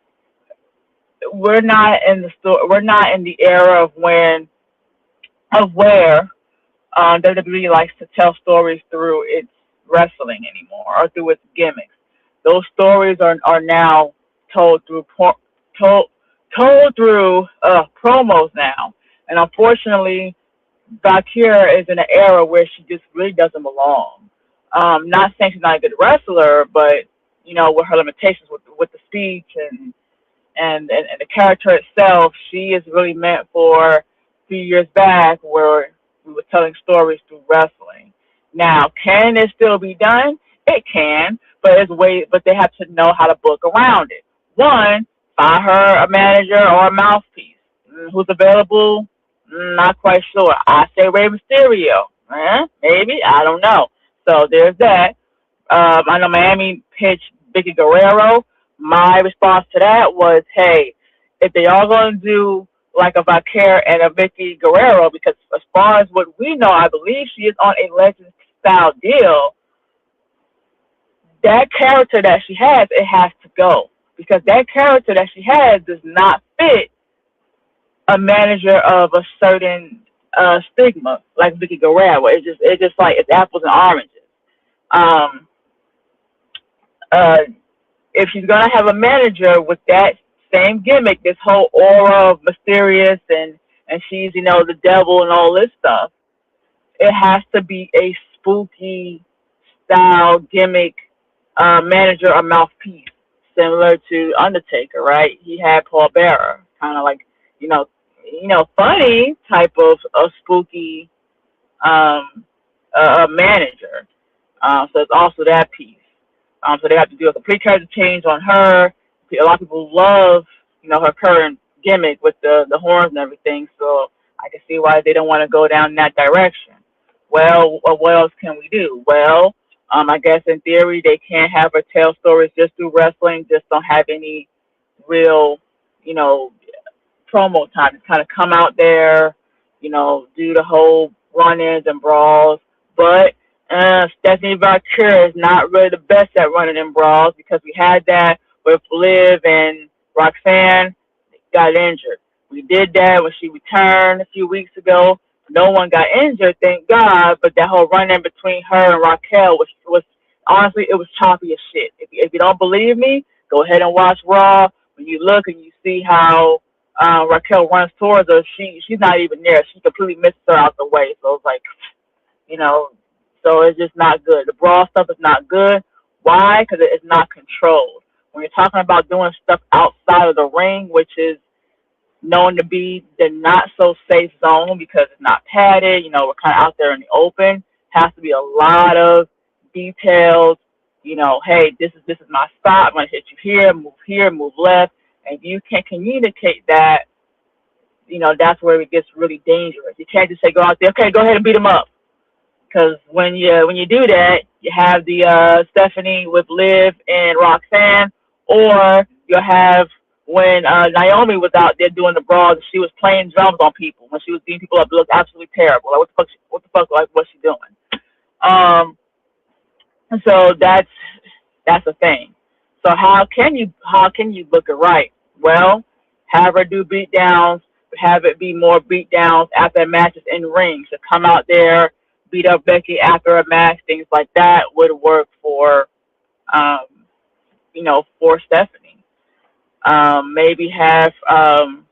Speaker 3: we're not in the era of where WWE likes to tell stories through its wrestling anymore, or through its gimmicks. Those stories are now told through promos now, and unfortunately, Bakir is in an era where she just really doesn't belong. Not saying she's not a good wrestler, but with her limitations with the speech and the character itself, she is really meant for a few years back where we were telling stories through wrestling. Now, can it still be done? It can, but they have to know how to book around it. One, find her a manager or a mouthpiece. Who's available? Not quite sure. I say Rey Mysterio. Maybe, I don't know. So there's that. I know Miami pitched Vicky Guerrero. My response to that was, hey, if they are going to do like a Bakir and a Vicky Guerrero, because as far as what we know, I believe she is on a Legends-style deal, that character that she has, it has to go. Because that character that she has does not fit a manager of a certain stigma, like Vicky Guerrero. It's just like, it's apples and oranges. If she's going to have a manager with that same gimmick, this whole aura of mysterious and she's, you know, the devil and all this stuff. It has to be a spooky style gimmick, manager or mouthpiece, similar to Undertaker, right? He had Paul Bearer, kind of like, you know, funny type of a spooky manager. So it's also that piece. So they have to do a complete character change on her. A lot of people love, you know, her current gimmick with the horns and everything. So I can see why they don't want to go down that direction. Well, what else can we do? Well, I guess in theory they can't have her tell stories just through wrestling. Just don't have any real, you know, promo time. Just kind of come out there, you know, do the whole run-ins and brawls. But Stephanie Valkyrie is not really the best at running in brawls because we had that with Liv and Roxanne got injured. We did that when she returned a few weeks ago. No one got injured, thank God. But that whole run in between her and Raquel was honestly, it was choppy as shit. If you don't believe me, go ahead and watch Raw. When you look and you see how Raquel runs towards her, she's not even there. She completely misses her out the way. So it's like, you know, so it's just not good. The brawl stuff is not good. Why? Because it's not controlled. When you're talking about doing stuff outside of the ring, which is known to be the not so safe zone because it's not padded, you know, we're kind of out there in the open, has to be a lot of details. You know, hey, this is my spot. I'm going to hit you here, move left. And if you can't communicate that, you know, that's where it gets really dangerous. You can't just say, go out there, okay, go ahead and beat him up. Because when you do that, you have the Stephanie with Liv and Roxanne, or you'll have when Naomi was out there doing the brawls, she was playing drums on people. When she was beating people up, it looked absolutely terrible. Like what the fuck, like what's she doing? So that's a thing. So how can you book it right? Well, have her do beat downs, have it be more beat downs after matches in rings. To come out there, beat up Becky after a match, things like that would work for you know, for Stephanie. Maybe have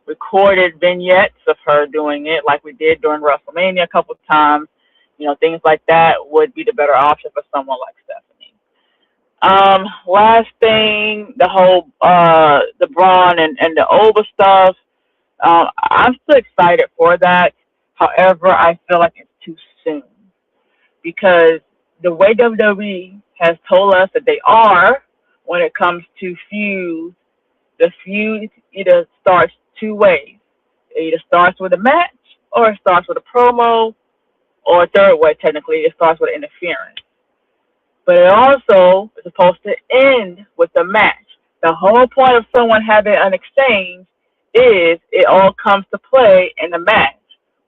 Speaker 3: recorded vignettes of her doing it like we did during WrestleMania a couple of times. You know, things like that would be the better option for someone like Stephanie. Last thing, the whole the BRON and the Oba stuff. I'm still excited for that. However, I feel like it's too soon because the way WWE has told us that they are when it comes to feuds, the feud either starts two ways. It either starts with a match or it starts with a promo, or a third way, technically, it starts with interference. But it also is supposed to end with a match. The whole point of someone having an exchange is it all comes to play in the match.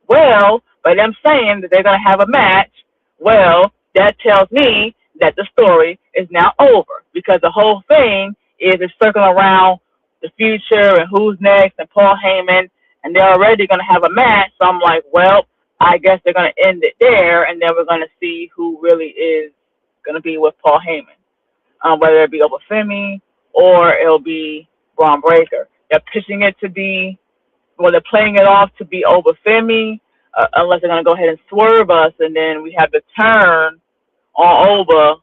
Speaker 3: Well, by them saying that they're going to have a match, well, that tells me that the story is now over because the whole thing is it's circling around the future and who's next and Paul Heyman, and they're already going to have a match. So I'm like, well, I guess they're going to end it there, and then we're going to see who really is going to be with Paul Heyman, whether it be over FEMI or it'll be Braun Breaker. They're pitching it to be, well, they're playing it off to be over FEMI, unless they're going to go ahead and swerve us, and then we have the turn on over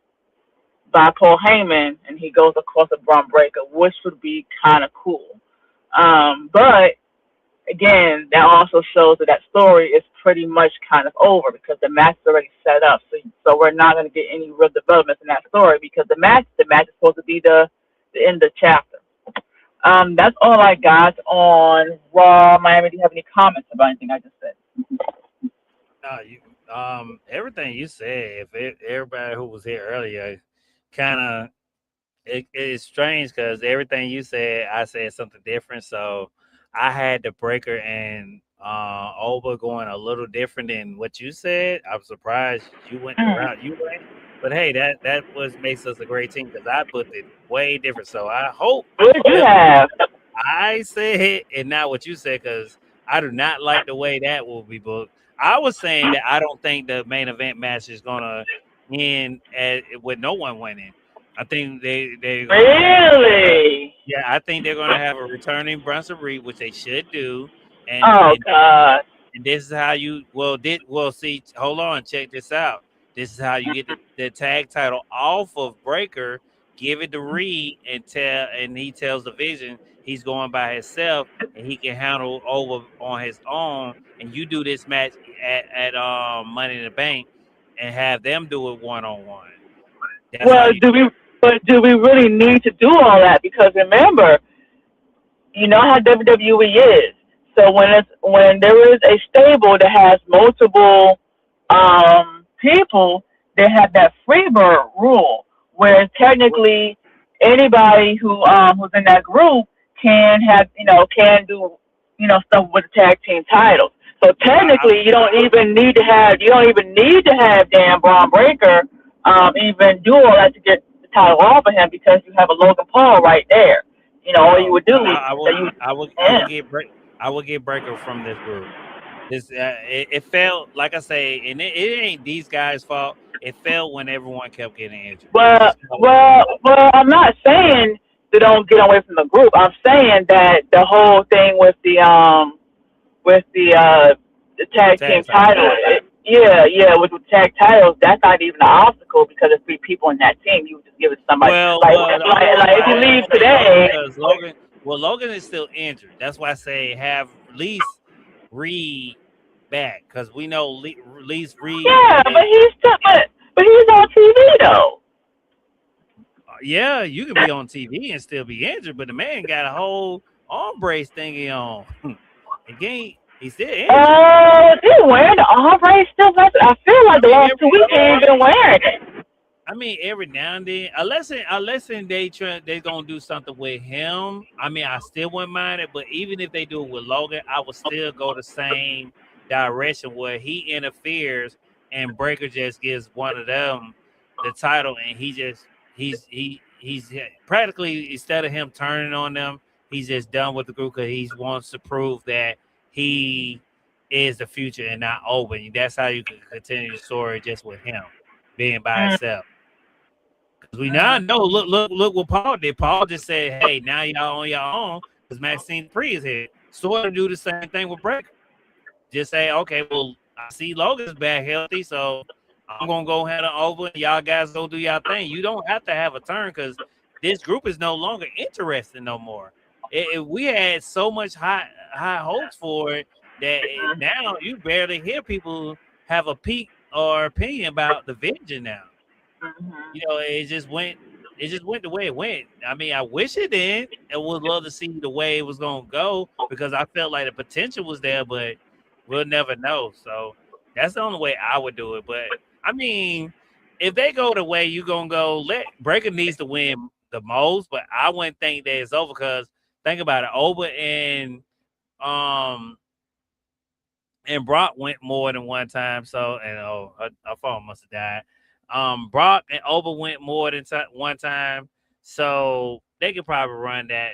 Speaker 3: by Paul Heyman, and he goes across a Braun Breaker, which would be kind of cool. But again, that also shows that story is pretty much kind of over because the match is already set up. So we're not going to get any real developments in that story because the match is supposed to be the end of the chapter. That's all I got on Raw. Miami, do you have any comments about anything I just said?
Speaker 1: Everything you said, everybody who was here earlier, kind of, it is strange because everything you said, I said something different. So I had the Breaker and Oba going a little different than what you said. I'm surprised you went the route you went. But hey, that makes us a great team because I put it way different. So I hope.
Speaker 3: What did you have?
Speaker 1: I said and not what you said because I do not like the way that will be booked. I was saying that I don't think the main event match is gonna end with no one winning. I think they
Speaker 3: Really?
Speaker 1: yeah, I think they're gonna have a returning Bronson Reed, which they should do, and
Speaker 3: Oh
Speaker 1: and
Speaker 3: God.
Speaker 1: and this is how you see. Hold on, check this out. This is how you get the tag title off of Breaker. Give it to Reed and he tells the Vision he's going by himself and he can handle over on his own. And you do this match at Money in the Bank and have them do it 1-on-1. That's how
Speaker 3: Well,
Speaker 1: you.
Speaker 3: do we really need to do all that? Because remember, you know how WWE is. So when there is a stable that has multiple people, they have that freebird rule, where technically anybody who's in that group can do stuff with the tag team titles. So technically, you don't even need to have Dan Braun Breaker even do all that to get the title off of him, because you have a Logan Paul right there. All you
Speaker 1: No,
Speaker 3: would do is
Speaker 1: I
Speaker 3: that
Speaker 1: would
Speaker 3: you
Speaker 1: I
Speaker 3: yeah.
Speaker 1: would I would get Breaker from this group. It felt like I say, and it ain't these guys' fault. It felt when everyone kept getting injured. It
Speaker 3: Well,
Speaker 1: just felt like that.
Speaker 3: well, well. I'm not saying they don't get away from the group. I'm saying that the whole thing with the
Speaker 1: The
Speaker 3: tag team
Speaker 1: tag title.
Speaker 3: title, with the tag titles, that's not even an obstacle, because there's 3 people in that team. You would just give it to somebody.
Speaker 1: The only reason
Speaker 3: If
Speaker 1: why
Speaker 3: you
Speaker 1: I
Speaker 3: leave
Speaker 1: didn't say Logan
Speaker 3: today,
Speaker 1: because Logan is still injured. That's why I say have release Reed back because we know release Reed
Speaker 3: yeah,
Speaker 1: is.
Speaker 3: but he's on TV though.
Speaker 1: Yeah, you can be on TV and still be injured, but the man got a whole arm brace thingy on. Again, he's still injured.
Speaker 3: They wearing the arm brace still? I feel
Speaker 1: I
Speaker 3: like the
Speaker 1: mean,
Speaker 3: last 2 weeks they ain't been wearing it.
Speaker 1: I mean, every now and then, unless they gonna do something with him. I mean, I still wouldn't mind it, but even if they do it with Logan, I would still go the same direction where he interferes and Breaker just gives one of them the title, and he's practically instead of him turning on them, he's just done with the group because he wants to prove that he is the future and not Owen. That's how you can continue the story just with him being by himself. Because we now know, look what Paul did. Paul just said, "Hey, now y'all on your own." Because Maxine Free is here. Sort of do the same thing with Breaker. Just say, "Okay, well, I see Logan's back healthy, so I'm gonna go head on over. And y'all guys go do y'all thing. You don't have to have a turn because this group is no longer interested no more. We had so much high hopes for it that now you barely hear people have a peak or opinion about the Vision now. It just went. It just went the way it went. I mean, I wish it did. I would love to see the way it was gonna go because I felt like the potential was there, but we'll never know. So that's the only way I would do it. But I mean, if they go the way you gonna go, let Breaker needs to win the most. But I wouldn't think that it's over because think about it, Oba um and Brock went more than one time. So and her phone must have died. Brock and Oba went more than one time, so they could probably run that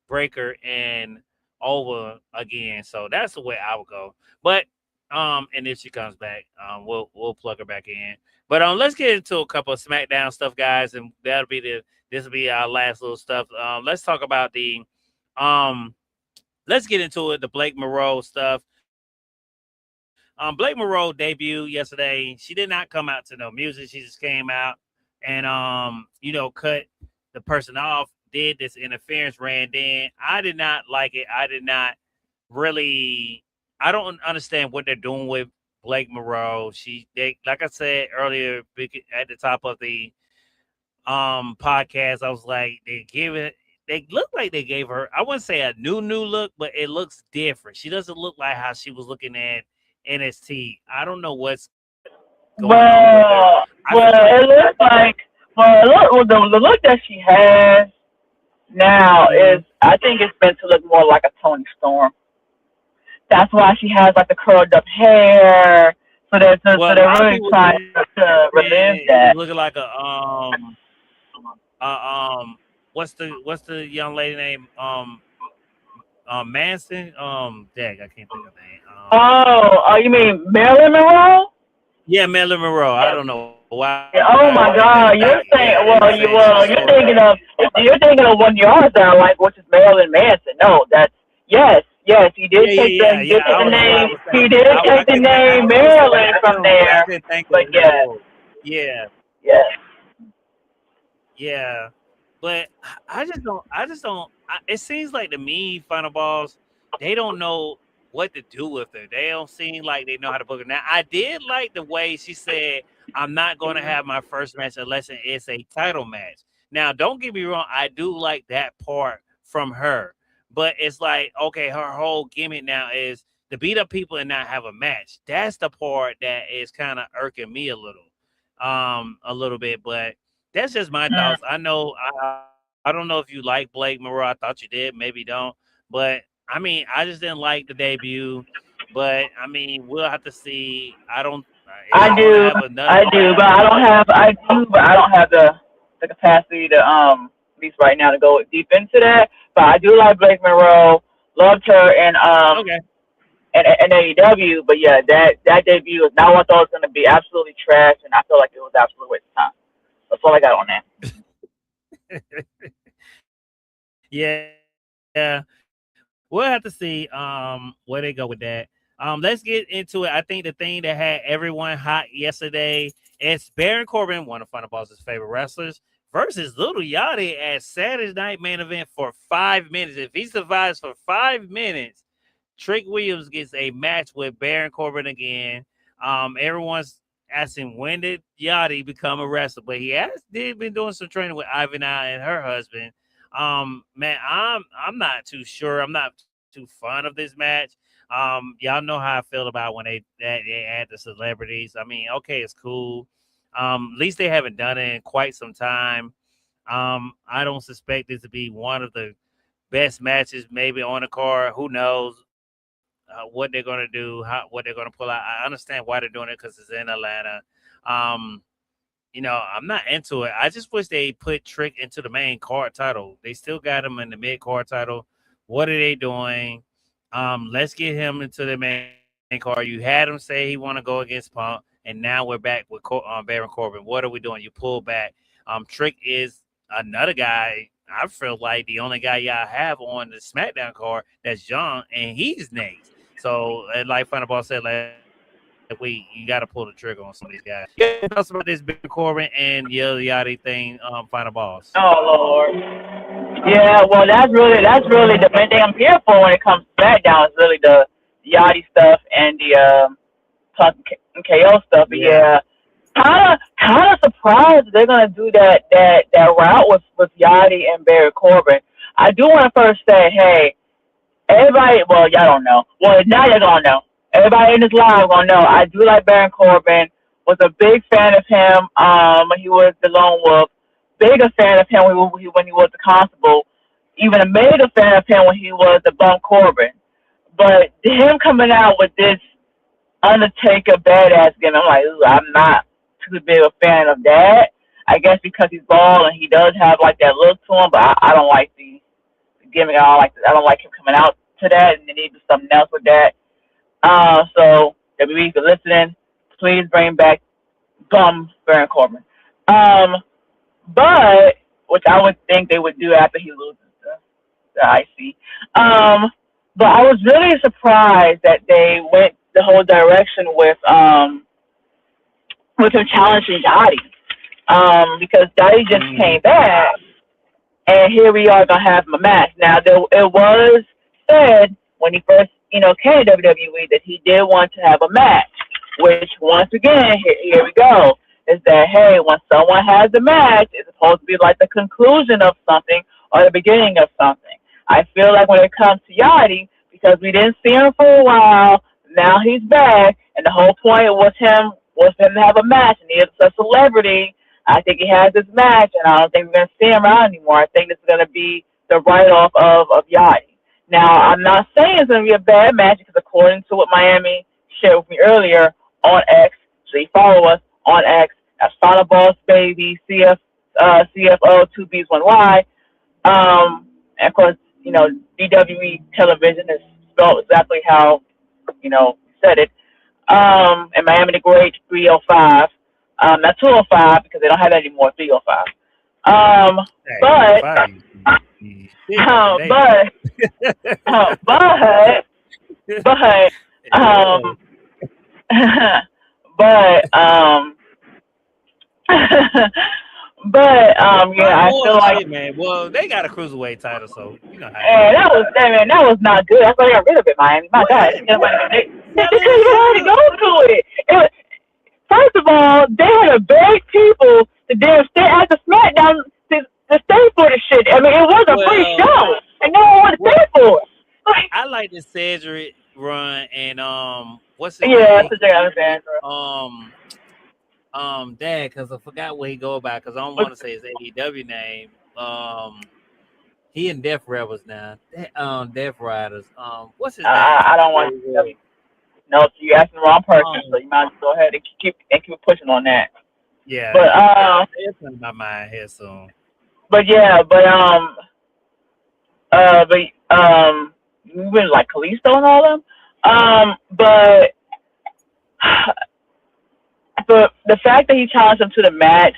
Speaker 1: Breaker and Oba again. So that's the way I would go. But and if she comes back, we'll plug her back in. But let's get into a couple of SmackDown stuff, guys, and this will be our last little stuff. Let's talk about let's get into it. The Blake Monroe stuff. Blake Monroe debuted yesterday. She did not come out to no music. She just came out and cut the person off, did this interference, ran in. I did not like it. I did not really I don't understand what they're doing with Blake Monroe. They like I said earlier at the top of the podcast, I was like, they look like they gave her, I wouldn't say a new look, but it looks different. She doesn't look like how she was looking at NXT. I don't know what's going on with her.
Speaker 3: Well,
Speaker 1: I feel like
Speaker 3: it looks like the look that she has now is, I think it's meant to look more like a Tony Storm. That's why she has like the curled up hair. So they're really trying to relive that.
Speaker 1: looking like a what's the young lady name? Manson. Dang, I can't think of the name.
Speaker 3: Oh, you mean Marilyn Monroe?
Speaker 1: Yeah, Marilyn Monroe. I don't know Why?
Speaker 3: Oh my God! You're saying, you're thinking of one yours that I like, which is Marilyn Manson. No, that's yes, he did take the name. He did take the name Marilyn from there. But yes,
Speaker 1: Yeah,
Speaker 3: yes.
Speaker 1: yeah. But I just don't. It seems like to me, Final Balls, they don't know what to do with her. They don't seem like they know how to book her. Now, I did like the way she said, "I'm not going to have my first match unless it's a title match." Now, don't get me wrong. I do like that part from her, but it's like, okay, her whole gimmick now is to beat up people and not have a match. That's the part that is kind of irking me a little bit, but. That's just my thoughts. I know I don't know if you like Blake Monroe. I thought you did, maybe don't. But I mean, I just didn't like the debut. But I mean, we'll have to see. I don't. Is
Speaker 3: I
Speaker 1: he going to
Speaker 3: do,
Speaker 1: have another?
Speaker 3: but I don't have the capacity to at least right now to go deep into that. But I do like Blake Monroe. Loved her
Speaker 1: Okay.
Speaker 3: and AEW. But yeah, that debut is not what I thought it was going to be. Absolutely trash, and I feel like it was absolutely waste of time. That's all I got on
Speaker 1: Yeah. We'll have to see where they go with that. Let's get into it. I think the thing that had everyone hot yesterday is Baron Corbin, one of Final Boss's favorite wrestlers, versus Lil Yachty at Saturday Night Main Event for 5 minutes. If he survives for 5 minutes, Trick Williams gets a match with Baron Corbin again. Everyone's asking when did Yachty become a wrestler, but did been doing some training with Ivana and her husband. Man, I'm not too sure. I'm not too fond of this match. Y'all know how I feel about when they add the celebrities. I mean, okay, it's cool. At least they haven't done it in quite some time. I don't suspect this to be one of the best matches maybe on the card. Who knows what they're gonna do, what they're gonna pull out. I understand why they're doing it because it's in Atlanta. Um, I'm not into it. I just wish they put Trick into the main card title. They still got him in the mid card title. What are they doing? Let's get him into the main card. You had him say he want to go against Punk, and now we're back with Baron Corbin. What are we doing? You pull back. Trick is another guy. I feel like the only guy y'all have on the SmackDown card that's young, and he's next. So, like Final Boss said, you got to pull the trigger on some of these guys. Yeah, tell us about this Baron Corbin and Lil Yachty thing. Final Boss.
Speaker 3: Oh Lord. Yeah, well, that's really the main thing I'm here for when it comes to SmackDown is really the Yachty stuff and the Punk and KO stuff. But yeah, kind of surprised they're gonna do that route with Yachty and Baron Corbin. I do want to first say, hey, everybody. Well, y'all don't know. Well, now you're gonna know. Everybody in this live gonna know. I do like Baron Corbin. Was a big fan of him when he was the Lone Wolf. Bigger fan of him when he was the Constable. Even a mega fan of him when he was the Bum Corbin. But him coming out with this Undertaker badass gimmick, I'm like, ooh, I'm not too big a fan of that. I guess because he's bald and he does have like that look to him, but I don't like the gimmick. I don't like him coming out to that, and they need to do something else with that. So WWE, if you're listening, please bring back Bum Baron Corbin. But which I would think they would do after he loses the IC. But I was really surprised that they went the whole direction with him challenging Yachty. Because Yachty just came back, and here we are gonna have him a match. Now it was said when he first came to WWE that he did want to have a match. Which once again, here we go. Is that, hey, when someone has a match, it's supposed to be like the conclusion of something or the beginning of something. I feel like when it comes to Yachty, because we didn't see him for a while, now he's back, and the whole point was him to have a match, and he is a celebrity. I think he has this match, and I don't think we're going to see him around anymore. I think this is going to be the write-off of Yachty. Now, I'm not saying it's going to be a bad match, because according to what Miami shared with me earlier on X, so you follow us on X, as Final Boss Baby, CFO, 2Bs1Y. And of course, DWE television is spelled exactly how, said it. And Miami the Great 305. Not 205 because they don't have that anymore. 305.
Speaker 1: Hey,
Speaker 3: But
Speaker 1: 205 you shit back in
Speaker 3: uh,
Speaker 1: the day,
Speaker 3: but but but
Speaker 1: yeah.
Speaker 3: um but yeah, I feel
Speaker 1: Well,
Speaker 3: like
Speaker 1: shit, man. Well, they got a cruiserweight title, so you know how that
Speaker 3: and
Speaker 1: is.
Speaker 3: that was not good. That's why I got rid of it, Miami. My
Speaker 1: What?
Speaker 3: God, they
Speaker 1: Selling
Speaker 3: couldn't
Speaker 1: it
Speaker 3: even let it
Speaker 1: good.
Speaker 3: go to it. First of all, they had to beg people to damn stay at the SmackDown to stay for the shit. I mean, it was a free
Speaker 1: Well,
Speaker 3: show, and no one wanted to
Speaker 1: well,
Speaker 3: pay for it. Like,
Speaker 1: I like the Cedric run and what's his
Speaker 3: yeah,
Speaker 1: name?
Speaker 3: that's a Jay Alexander.
Speaker 1: Um, Dad, because I forgot what he go by. Because I don't want to say his AEW name. He in Death Rebels now. Death Riders. What's his name?
Speaker 3: I don't want to. No, so you asking the wrong person, so
Speaker 1: Um,
Speaker 3: you might as well go ahead and keep pushing on that.
Speaker 1: yeah,
Speaker 3: But
Speaker 1: it's in my mind here soon.
Speaker 3: yeah, we went like Kalisto and all them. But the fact that he challenged him to the match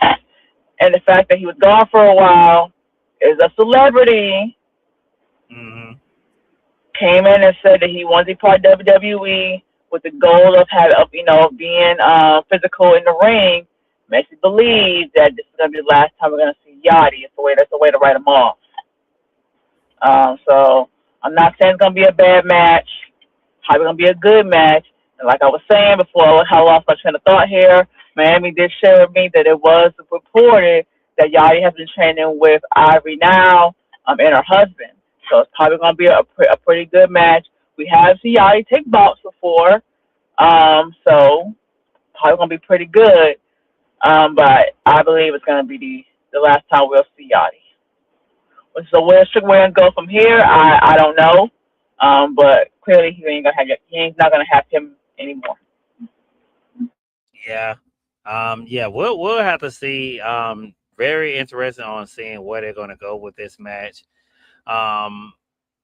Speaker 3: and the fact that he was gone for a while is a celebrity
Speaker 1: Hmm.
Speaker 3: came in and said that he wanted to be part of WWE with the goal of being physical in the ring. Makes me believe that this is gonna be the last time we're gonna see Yachty. That's the way to write him off. So I'm not saying it's gonna be a bad match. Probably gonna be a good match. And like I was saying before, I lost my train of thought here. Miami did share with me that it was reported that Yachty has been training with Ivory now, and her husband. So it's probably gonna be a pretty good match. We have seen Yachty take bouts before, so probably gonna be pretty good. But I believe it's gonna be the last time we'll see Yachty. So where should we go from here? I don't know. But clearly he ain't not gonna have him anymore.
Speaker 1: Yeah. Yeah, we'll have to see. Very interesting on seeing where they're gonna go with this match. Um,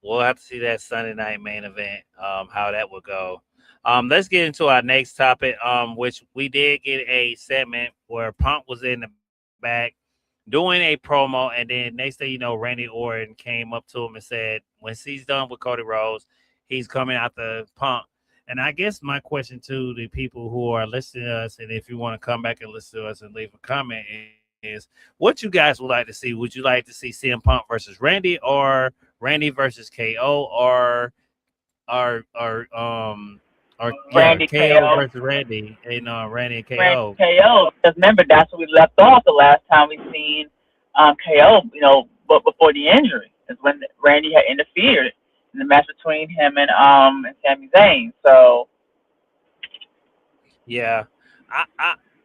Speaker 1: we'll have to see that Sunday night main event, how that will go. Let's get into our next topic, which we did get a segment where Punk was in the back doing a promo, and then next thing you know, Randy Orton came up to him and said, when he's done with Cody Rhodes, he's coming out the Punk. And I guess my question to the people who are listening to us, and if you want to come back and listen to us and leave a comment, is what you guys would like to see. Would you like to see CM Punk versus Randy, or Randy versus KO, or yeah,
Speaker 3: Randy
Speaker 1: KO
Speaker 3: KO.
Speaker 1: versus Randy, and Randy and
Speaker 3: Randy
Speaker 1: KO.
Speaker 3: KO. Because remember that's where we left off the last time we seen KO. But before the injury is when Randy had interfered in the match between him and Sami Zayn. So
Speaker 1: Yeah,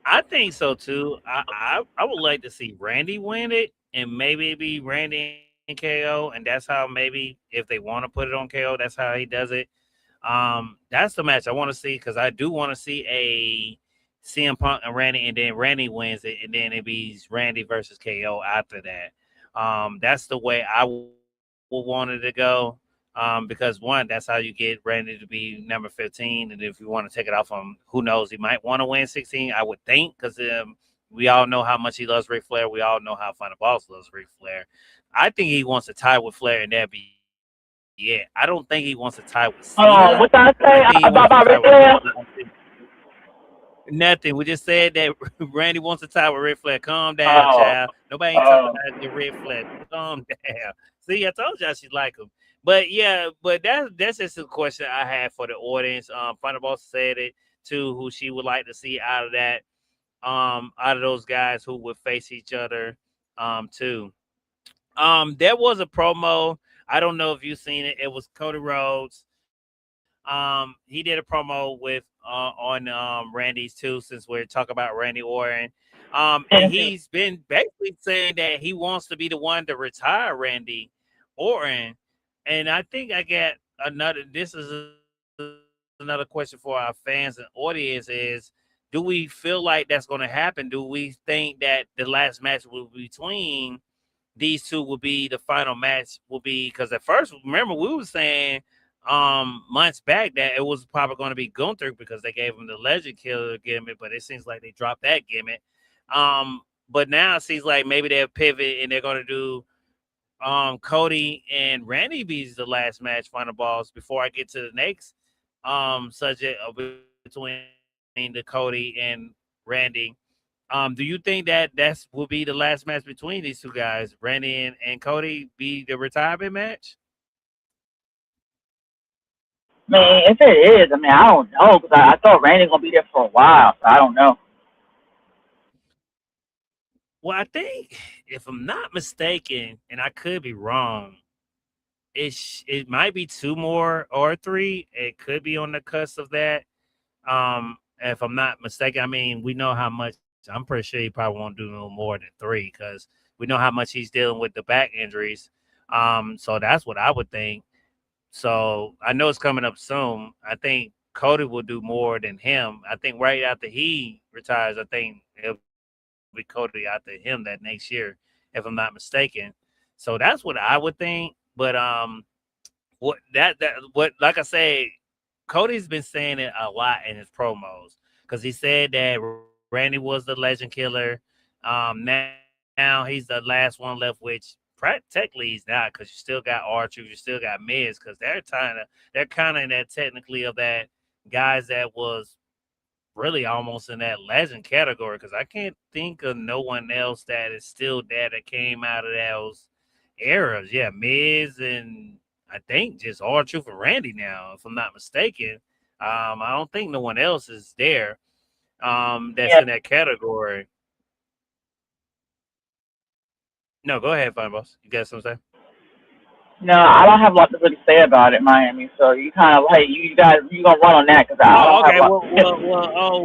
Speaker 1: I think so too. I would like to see Randy win it, and maybe it be Randy and KO, and that's how maybe if they want to put it on KO, that's how he does it. That's the match I want to see, because I do want to see a CM Punk and Randy, and then Randy wins it, and then it be Randy versus KO after that. That's the way I would want it to go. Because one, that's how you get Randy to be number 15, and if you want to take it off him, who knows? He might want to win 16. I would think, because we all know how much he loves Ric Flair. We all know how Final Boss loves Ric Flair. I think he wants to tie with Flair, and that'd be it. I don't think he wants to tie with Cena. I
Speaker 3: what
Speaker 1: think
Speaker 3: I
Speaker 1: he wants
Speaker 3: say
Speaker 1: to tie with
Speaker 3: about Ric
Speaker 1: Randy.
Speaker 3: Flair?
Speaker 1: Nothing. We just said that Randy wants to tie with Ric Flair. Calm down,
Speaker 3: Oh,
Speaker 1: child. Nobody ain't talking
Speaker 3: oh,
Speaker 1: about the Ric Flair. Calm down. See, I told y'all she like him. But yeah, but that's just a question I had for the audience. Final Boss said it too, who she would like to see out of that, out of those guys who would face each other, too. There was a promo. I don't know if you've seen it. It was Cody Rhodes. He did a promo with on Randy's too, since we're talking about Randy Orton. And he's been basically saying that he wants to be the one to retire Randy Orton. And I think I got another. This is another question for our fans and audience: is do we feel like that's going to happen? Do we think that the last match will be between these two will be the final match? Will be, because at first, remember, we were saying months back that it was probably going to be Gunther because they gave him the Legend Killer gimmick, but it seems like they dropped that gimmick. But now it seems like maybe they'll pivot and they're going to do Cody and Randy beats the last match, final balls, before I get to the next subject between the Cody and Randy. Do you think that will be the last match between these two guys, Randy and Cody, be the retirement match?
Speaker 3: I mean, if it is, I mean, I don't know because I thought Randy gonna be there for a while, so I don't know.
Speaker 1: Well, I think if I'm not mistaken, and I could be wrong, it might be 2 more or 3. It could be on the cusp of that. If I'm not mistaken, I mean, we know how much. I'm pretty sure he probably won't do no more than 3 because we know how much he's dealing with the back injuries. So that's what I would think. So I know it's coming up soon. I think Cody will do more than him. I think right after he retires, I think it'll be Cody after him that next year, if I'm not mistaken. So that's what I would think. But what like I say, Cody's been saying it a lot in his promos because he said that Randy was the Legend Killer. Now he's the last one left, which technically he's not because you still got R-Truth, you still got Miz because they're kind of in that technically of that guys that was really almost in that legend category because I can't think of no one else that is still there that came out of those eras. Yeah, Miz and I think just R-Truth and Randy now, if I'm not mistaken. I don't think no one else is there that's
Speaker 3: Yeah.
Speaker 1: in that category. No, go ahead, Fine Boss. You got something to say?
Speaker 3: No, I don't have a lot to really say about it, Miami. So you kind of like you guys, you gonna run on that because I
Speaker 1: Oh,
Speaker 3: don't have a
Speaker 1: okay.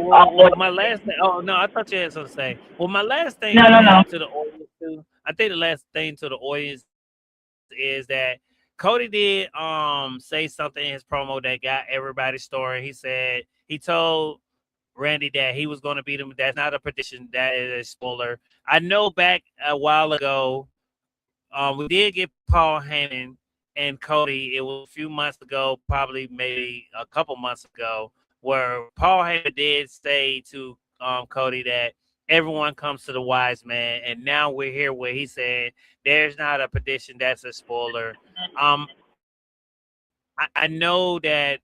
Speaker 3: lot to say.
Speaker 1: My last thing. Oh no, I thought you had something to say. Well, my last thing
Speaker 3: No,
Speaker 1: on
Speaker 3: no, no.
Speaker 1: that to the audience too. I think the last thing to the audience is that Cody did say something in his promo that got everybody's story. He said he told Randy that he was going to beat him. That's not a prediction. That is a spoiler. I know back a while ago, we did get Paul Heyman and Cody. It was a few months ago, probably maybe a couple months ago, where Paul Heyman did say to Cody that everyone comes to the wise man, and now we're here where he said there's not a prediction. That's a spoiler. Um, I know that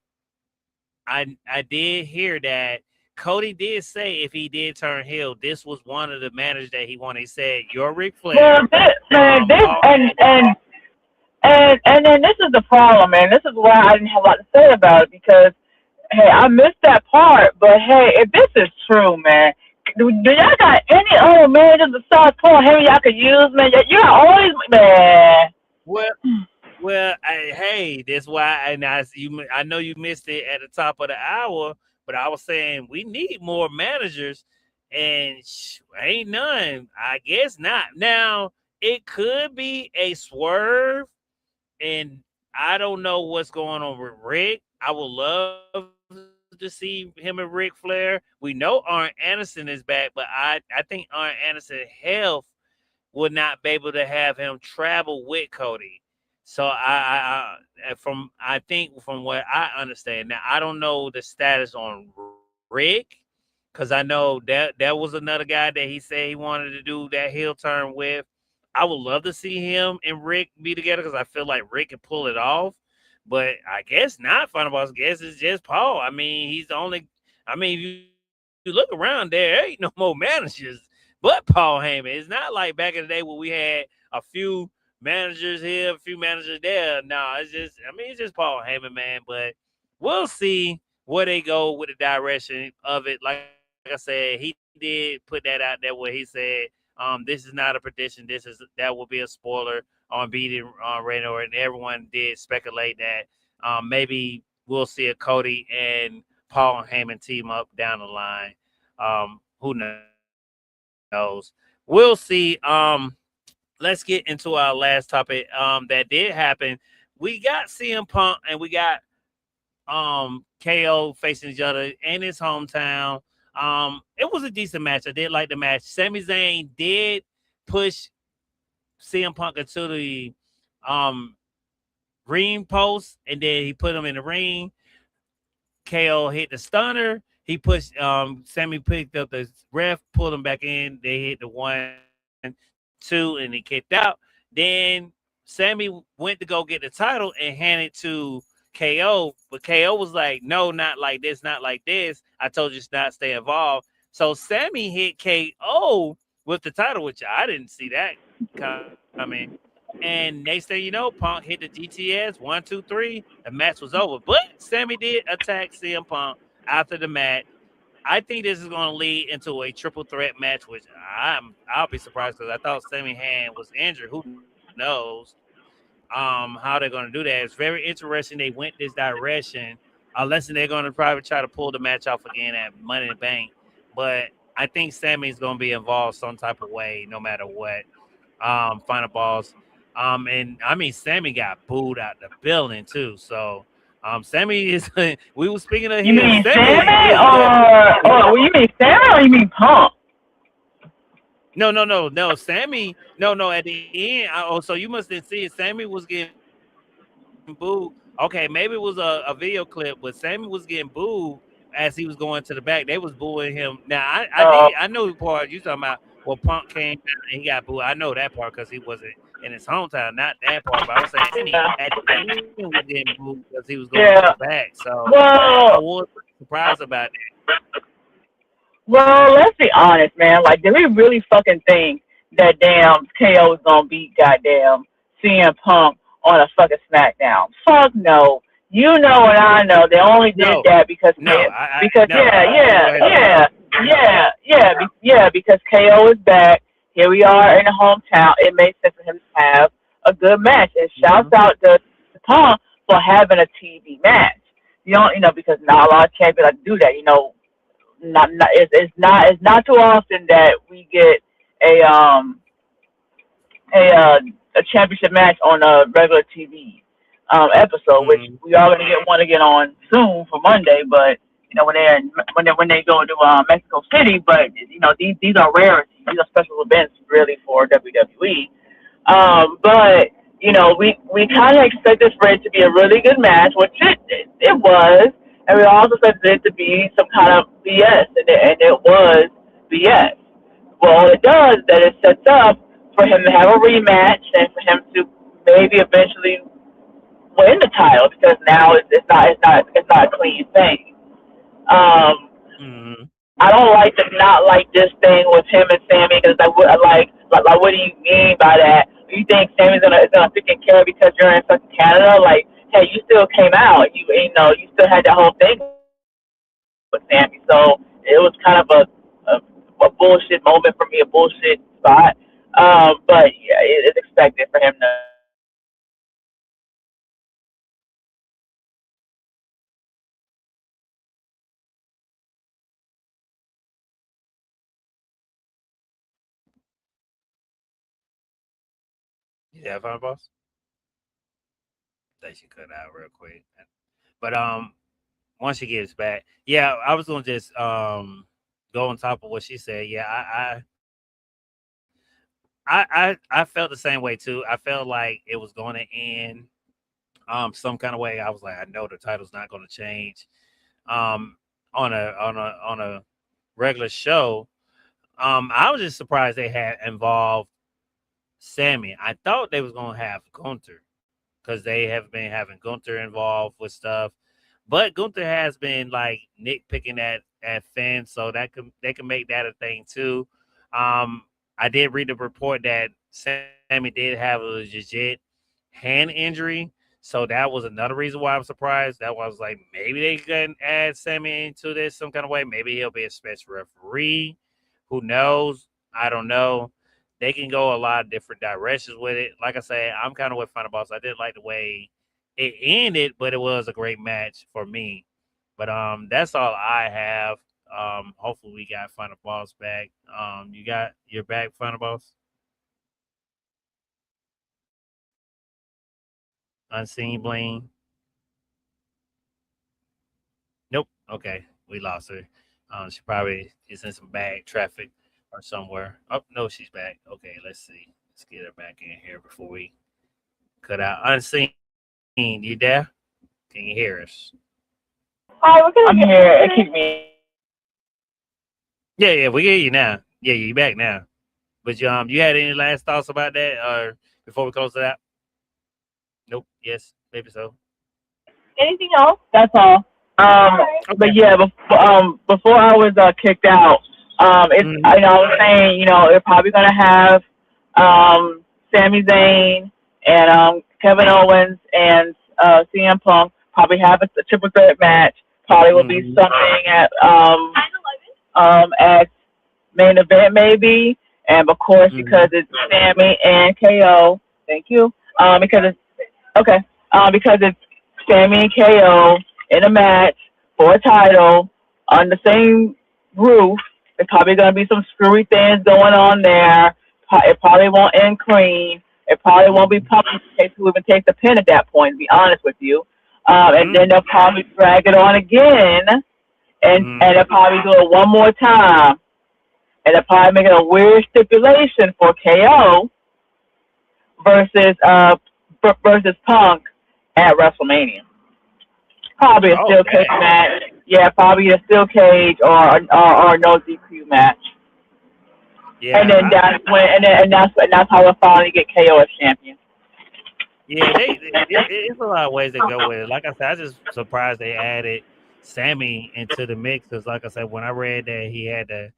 Speaker 1: I did hear that Cody did say if he did turn heel, this was one of the managers that he wanted. He said, "You're Ric
Speaker 3: Well,
Speaker 1: Flair."
Speaker 3: this
Speaker 1: Paul
Speaker 3: and then this is the problem, man. This is why I didn't have a lot to say about it because hey, I missed that part. But hey, if this is true, man, do y'all got any other managers besides Paul Henry y'all could use, man? You got always man.
Speaker 1: well, hey, that's why, and I know you missed it at the top of the hour, but I was saying we need more managers, and ain't none. I guess not. Now it could be a swerve, and I don't know what's going on with Rick. I would love to see him and Ric Flair. We know Arn Anderson is back, but I think Arn Anderson health would not be able to have him travel with Cody. So I think from what I understand now, I don't know the status on Rick because I know that was another guy that he said he wanted to do that heel turn with. I would love to see him and Rick be together because I feel like Rick can pull it off. But I guess not. Final boss guess it's just Paul. I mean, he's the only. I mean, if you look around there ain't no more managers but Paul Heyman. It's not like back in the day where we had a few managers here, a few managers there. No, it's just Paul Heyman, man. But we'll see where they go with the direction of it. Like I said, he did put that out there where he said, this is not a prediction. That will be a spoiler on beating Raynor, and everyone did speculate that maybe we'll see a Cody and Paul Heyman team up down the line. Who knows? We'll see. Let's get into our last topic that did happen. We got CM Punk and we got KO facing each other in his hometown. It was a decent match. I did like the match. Sami Zayn did push CM Punk into the um ring post, and then he put him in the ring. KO hit the stunner. He pushed Sami picked up the ref, pulled him back in. They hit the 1-2 and he kicked out. Then Sami went to go get the title and handed to KO, but KO was like, "No, not like this, not like this. I told you to not stay involved." So Sami hit KO with the title, which I didn't see that coming. And next thing you know, Punk hit the GTS 1, 2, 3. The match was over, but Sami did attack CM Punk after the match. I think this is going to lead into a triple threat match, which I'll be surprised because I thought Sami Hand was injured. Who knows? How they're going to do that? It's very interesting. They went this direction, unless they're going to probably try to pull the match off again at Money in the Bank. But I think Sammy's going to be involved some type of way, no matter what. Final balls. And I mean, Sami got booed out the building too. So, Sami is. We were speaking of
Speaker 3: You
Speaker 1: him.
Speaker 3: mean
Speaker 1: Sami
Speaker 3: Sami,
Speaker 1: is
Speaker 3: or you mean Sami, or you mean Punk?
Speaker 1: no. Sami, no. At the end, so you must have seen Sami was getting booed. Okay, maybe it was a video clip, but Sami was getting booed as he was going to the back. They was booing him. Now I know the part you talking about. Well, Punk came down and he got booed. I know that part because he wasn't in his hometown. Not that part, but I was saying Sami at the end was getting booed because he was going to the
Speaker 3: Yeah.
Speaker 1: back. So I
Speaker 3: Well,
Speaker 1: was surprised about that.
Speaker 3: well, let's be honest, man. Like, did we really fucking think that damn KO was gonna beat goddamn CM Punk on a fucking SmackDown? Fuck no. You know and I know they only did
Speaker 1: No,
Speaker 3: that because
Speaker 1: no,
Speaker 3: because
Speaker 1: no. Go ahead.
Speaker 3: because KO is back. Here we are in the hometown. It makes sense for him to have a good match. And shouts
Speaker 1: Mm-hmm.
Speaker 3: out to Punk for having a TV match. Because not a lot of champions like to do that. It's not too often that we get a um a championship match on a regular TV episode, which
Speaker 1: Mm-hmm.
Speaker 3: we are gonna get one again on soon for Monday. But when they go to Mexico City, but these are rarities. These are special events really for WWE. But we kind of expected for it to be a really good match, which it was, and we also expected it to be some kind of BS, and it was BS. Well, all it does is that it sets up for him to have a rematch and for him to maybe eventually win the title because now it's not a clean thing. Um,
Speaker 1: Mm-hmm.
Speaker 3: I don't like the not like this thing with him and Sami because what do you mean by that? Do you think Sammy's gonna freaking care because you're in fucking Canada? Like, hey, you still came out. You still had that whole thing with Sammy. So it was kind of a bullshit moment for me, a bullshit spot. But yeah, it's expected for him to.
Speaker 1: Yeah, final boss. They should cut out real quick. But once she gets back, yeah, I was gonna just go on top of what she said. Yeah, I felt the same way too. I felt like it was going to end some kind of way. I was like, I know the title's not going to change um on a regular show. I was just surprised they had involved Sammy. I thought they was gonna have Gunther because they have been having Gunther involved with stuff. But Gunther has been like nitpicking at Finn, so they can make that a thing too. I did read the report that Sammy did have a legit hand injury, so that was another reason why I'm surprised. That was like maybe they can add Sammy into this some kind of way. Maybe he'll be a special referee. Who knows? I don't know. They can go a lot of different directions with it. Like I said, I'm kind of with Final Boss. I did like the way it ended, but it was a great match for me. But that's all I have. Hopefully we got Final Boss back. You got your back, Final Boss? Unseen Bling. Nope. Okay, we lost her. She probably is in some bad traffic or somewhere. Oh no, she's back. Okay, let's see. Let's get her back in here before we cut out. Unseen. You there? Can you hear us?
Speaker 3: I'm here. It keeps me.
Speaker 1: Yeah, we hear you now. Yeah, you back now. But you had any last thoughts about that, or before we close it out? Nope. Yes, maybe so.
Speaker 3: Anything else? That's all.
Speaker 1: Okay.
Speaker 3: But yeah, before I was kicked out, it's I was saying, they're probably gonna have Sami Zayn and Kevin Owens and CM Punk probably have a triple threat match. Probably will be something at main event maybe, and of course because it's Sami and KO. Thank you. Because it's okay. Because it's Sami and KO in a match for a title on the same roof. There's probably going to be some screwy things going on there. It probably won't end clean. It probably won't be public in case who even takes the pin at that point, to be honest with you. And then they'll probably drag it on again, and they'll probably do it one more time. And they'll probably make it a weird stipulation for KO versus Punk at WrestleMania. Probably a steel cage match. Yeah, probably a steel cage or no DQ match. Yeah, and then that's how we'll finally get KO as champion.
Speaker 1: Yeah, it's a lot of ways to go with it. Like I said, I just surprised they added Sami into the mix because, like I said, when I read that he had the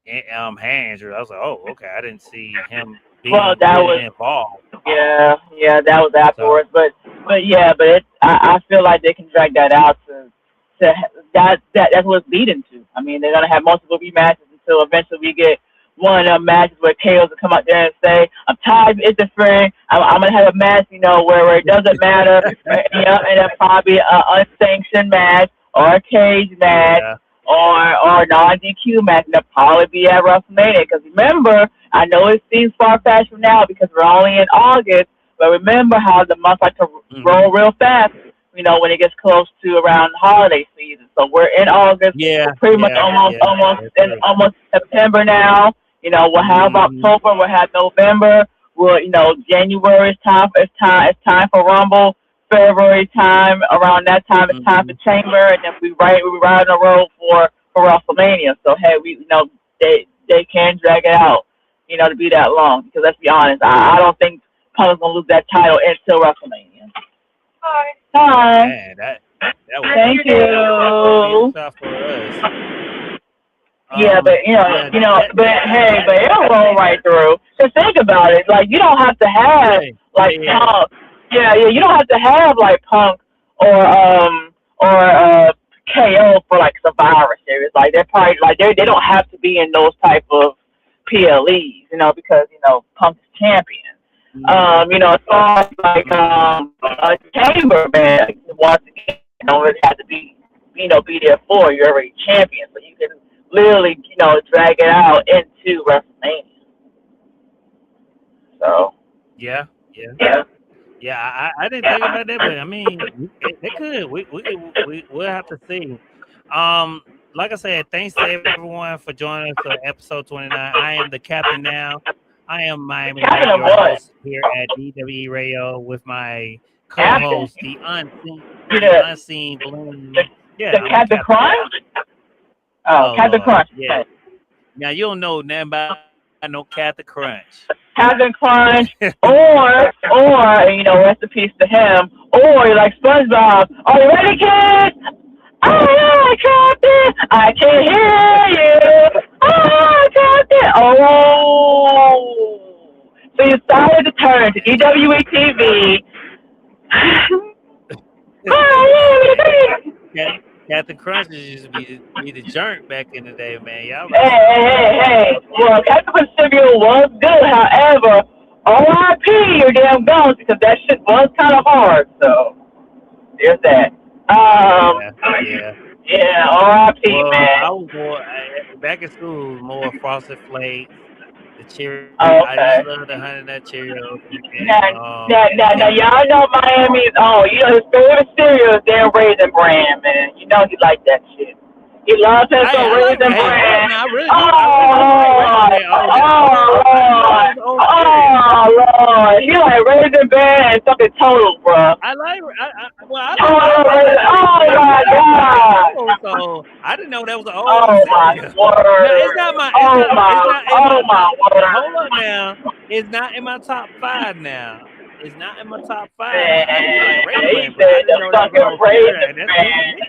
Speaker 1: hand injury, I was like, oh, okay, I didn't see him being involved.
Speaker 3: Yeah, that was afterwards. So, but I feel like they can drag that out to that's what it's leading to. I mean, they're gonna have multiple rematches until eventually we get one of them matches where KO's will come out there and say, "I'm tired of interfering. I'm gonna have a match, where it doesn't matter, and it'll probably an unsanctioned match or a cage match." Yeah. Or non-DQ match, and it'll probably be at WrestleMania. Because remember, I know it seems far-fetched from now because we're only in August, but remember how the months like to roll real fast, when it gets close to around the holiday season. So we're in August. Yeah. We're pretty much almost September now. We'll have October, we'll have November. January is time for Rumble. February time, around that time, it's time for Chamber, and then we ride on the road for WrestleMania. So hey, they can drag it out, to be that long. Because let's be honest, I don't think Punk's gonna lose that title until WrestleMania. Hi.
Speaker 1: Man, that was
Speaker 3: thank you.
Speaker 1: Tough for us.
Speaker 3: Yeah, but but it'll roll right through. Just think about it. Like you don't have to have Punk. Yeah, you don't have to have like Punk or KO for like Survivor Series. Like they're probably they don't have to be in those type of PLEs, because Punk's champion. As far as like a Chamber man, once again, you don't really have to be there for you're already champion, so you can literally drag it out into WrestleMania. So
Speaker 1: yeah. Yeah, I didn't think about that, but I mean, they could. We'll have to see. Like I said, thanks to everyone for joining us for episode 29. I am the captain now. I am Miami host here at DWE Radio with my co-host, the unseen balloon.
Speaker 3: Yeah, the Captain Crunch. Captain Crunch.
Speaker 1: Yeah. Now you don't know nothing about no Captain Crunch.
Speaker 3: Captain Crunch, or rest in peace to him, or you're like SpongeBob. Are you ready, kids? Oh, Captain, I can hear you. Oh, Captain. Oh, so you decided to turn to DWE TV.
Speaker 1: Captain Crunch used to be the jerk back in the day, man. Y'all
Speaker 3: hey. Well, Captain Crunch cereal was good. However, R.I.P. your damn guns because that shit was kind of hard. So there's that. Yeah. R.I.P. Man.
Speaker 1: I was more back in school. More Frosted Flakes, the Cheerios.
Speaker 3: Oh, okay.
Speaker 1: I just love the Honey Nut Cheerios.
Speaker 3: Now, y'all know Miami's his favorite cereal is their Raisin Bran, man. He like that shit. He loves his Raisin Bran. Lord, you like Raisin Bran and something total, bro.
Speaker 1: I like.
Speaker 3: Oh my God.
Speaker 1: So I didn't know that was an old
Speaker 3: Oh my
Speaker 1: cereal.
Speaker 3: word.
Speaker 1: No, it's not my.
Speaker 3: Oh my word.
Speaker 1: Hold up now. It's not in my top 5 now. It's not in my top 5 now. I do
Speaker 3: Man,
Speaker 1: like Raisin
Speaker 3: he
Speaker 1: Bran, but I
Speaker 3: said
Speaker 1: didn't
Speaker 3: the
Speaker 1: know that was an
Speaker 3: fucking
Speaker 1: old cereal.
Speaker 3: Raisin
Speaker 1: And that's new to
Speaker 3: Bran.
Speaker 1: me.